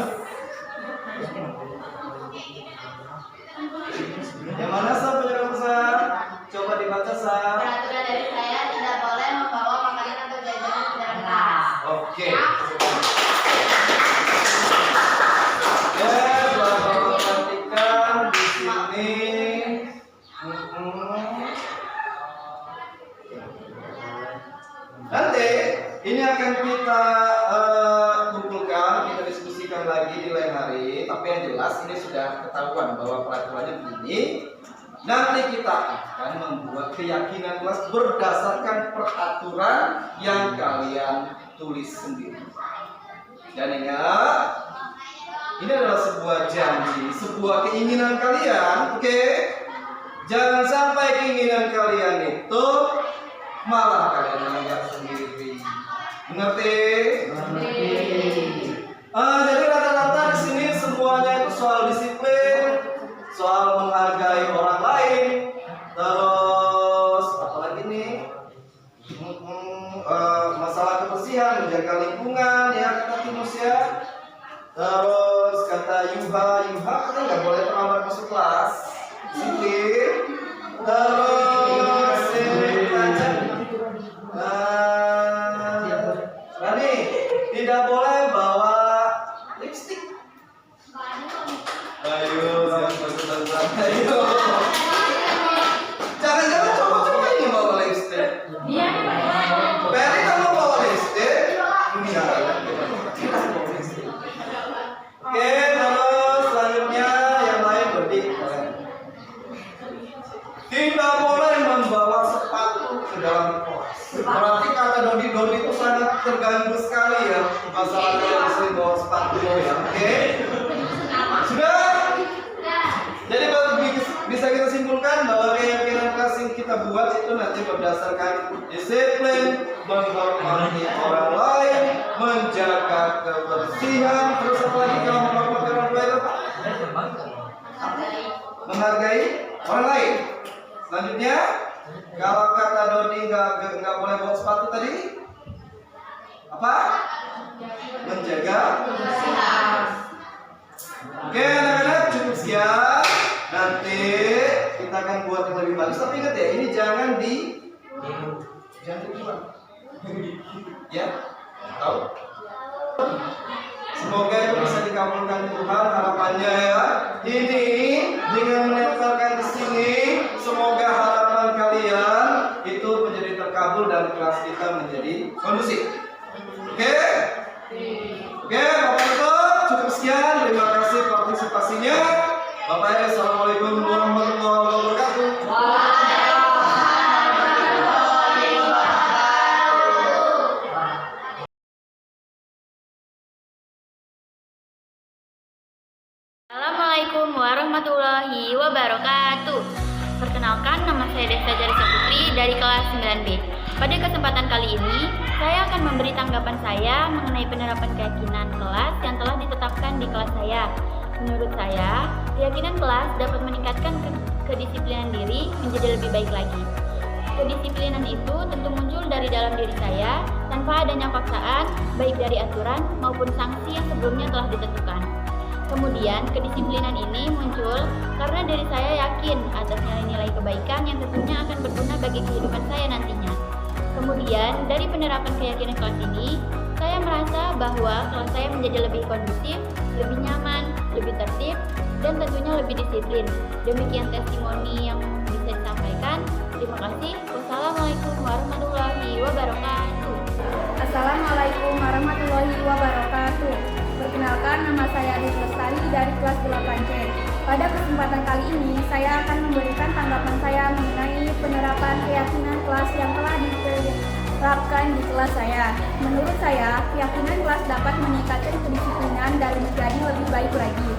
Yang mana Sa punya kamu Sa? Coba dibaca Sa. Peraturan dari saya tidak boleh membawa makanan atau jajanan ke dalam kelas. Oke. Bapak perhatikan di sini. Nanti ini akan kita kumpulkan, kita diskusikan lagi di lain hari. Tapi yang jelas ini sudah ketahuan bahwa peraturannya begini. Nanti kita akan membuat keyakinan kelas berdasarkan peraturan yang kalian tulis sendiri. Dan ingat, ini adalah sebuah janji, sebuah keinginan kalian, oke? Jangan sampai keinginan kalian itu malah kalian melanggar sendiri. Mengerti? Jadi rata-rata di sini semuanya itu soal disiplin, soal menghargai orang lain, terus apalagi nih? Masalah kebersihan, menjaga lingkungan, ya kata Timus ya. Terus kata Yuha katanya nggak boleh terlambat masuk kelas. Disiplin. Terus Rani tidak boleh bawa lipstik. Ayo, ayo. Jangan-jangan coba ini bawa lipstik. Peri kamu bawa lipstik? Oke, terus selanjutnya yang lain berdiri. Tidak boleh membawa sepatu ke dalam kelas. Berarti kata Dodi itu sangat terganggu sekali ya masalah kalian sering bawa sepatu ya. Oke? Sudah? Jadi bisa kita simpulkan bahwa keyakinan kelas yang kita buat itu nanti berdasarkan disiplin, menghormati orang lain, menjaga kebersihan, terus apa lagi kalau menghormati orang lain apa? Menghargai orang lain. Selanjutnya, kalau kata Dodi nggak boleh bawa sepatu tadi, apa? Menjaga kebersihan. Oke, anak-anak cukup sekian. Nanti kita akan buat yang lebih bagus. Tapi ingat ya, ini jangan dibuang. Ya, tahu? Semoga itu bisa dikabulkan Tuhan harapannya ya. Ini dengan menempelkan di sini, semoga harapan kalian itu menjadi terkabul dan kelas kita menjadi kondusif. Oke? Oke, Bapak Ibu, cukup sekian. Terima kasih partisipasinya. Bapak Ibu, assalamualaikum warahmatullahi wabarakatuh. Assalamualaikum warahmatullahi wabarakatuh. Perkenalkan, nama saya Desta Jarisa Putri dari kelas 9B. Pada kesempatan kali ini, saya akan memberi tanggapan saya mengenai penerapan keyakinan kelas yang telah ditetapkan di kelas saya. Menurut saya, keyakinan kelas dapat meningkatkan kedisiplinan diri menjadi lebih baik lagi. Kedisiplinan itu tentu muncul dari dalam diri saya tanpa adanya paksaan, baik dari aturan maupun sanksi yang sebelumnya telah ditentukan. Kemudian, kedisiplinan ini muncul karena diri saya yakin atas nilai-nilai kebaikan yang tentunya akan berguna bagi kehidupan saya nantinya. Kemudian, dari penerapan keyakinan kelas ini, saya merasa bahwa kelas saya menjadi lebih kondusif, lebih nyaman, lebih tertib, dan tentunya lebih disiplin. Demikian testimoni yang bisa disampaikan. Terima kasih. Wassalamualaikum warahmatullahi wabarakatuh. Assalamualaikum warahmatullahi wabarakatuh. Perkenalkan, nama saya Adit Lestari dari kelas 8C. Pada kesempatan kali ini, saya akan memberikan tanggapan saya mengenai penerapan keyakinan kelas yang telah diterapkan di kelas saya. Menurut saya, keyakinan kelas dapat meningkatkan kedisiplinan dan menjadi lebih baik lagi.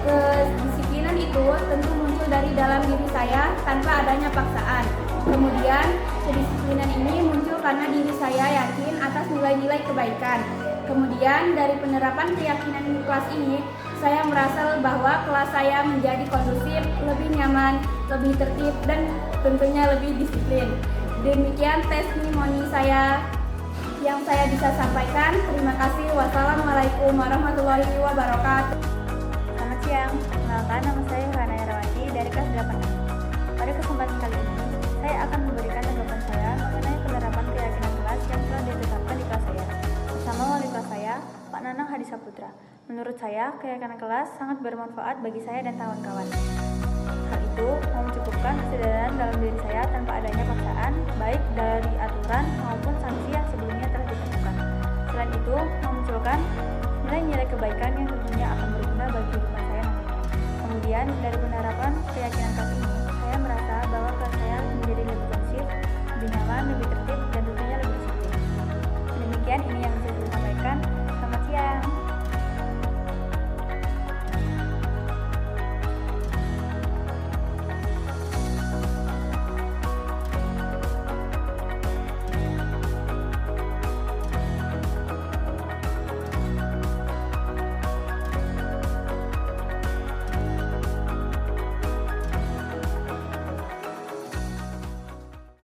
Kedisiplinan itu tentu muncul dari dalam diri saya tanpa adanya paksaan. Kemudian, kedisiplinan ini muncul karena diri saya yakin atas nilai-nilai kebaikan. Kemudian, dari penerapan keyakinan di kelas ini, saya merasa bahwa kelas saya menjadi kondusif, lebih nyaman, lebih tertib, dan tentunya lebih disiplin. Demikian testimoni saya yang saya bisa sampaikan. Terima kasih. Wassalamualaikum warahmatullahi wabarakatuh. Selamat siang, perkenalkan nama saya Rana Herawati dari kelas 8. Pada kesempatan kali ini, saya akan memberikan tanggapan saya mengenai penerapan keyakinan kelas yang telah ditetapkan di kelas saya bersama wali kelas saya, Pak Nanang Hadi Saputra. Menurut saya, keyakinan kelas sangat bermanfaat bagi saya dan kawan-kawan. Hal itu mencukupkan kesadaran dalam diri saya tanpa adanya paksaan, baik dari aturan maupun sanksi yang sebelumnya telah ditentukan. Selain itu, memunculkan nilai-nilai kebaikan yang tentunya akan berguna bagi kehidupan saya nantinya. Kemudian, dari penerapan keyakinan kelas ini, saya merasa bahwa kelas saya menjadi lebih kondusif, lebih nyaman, lebih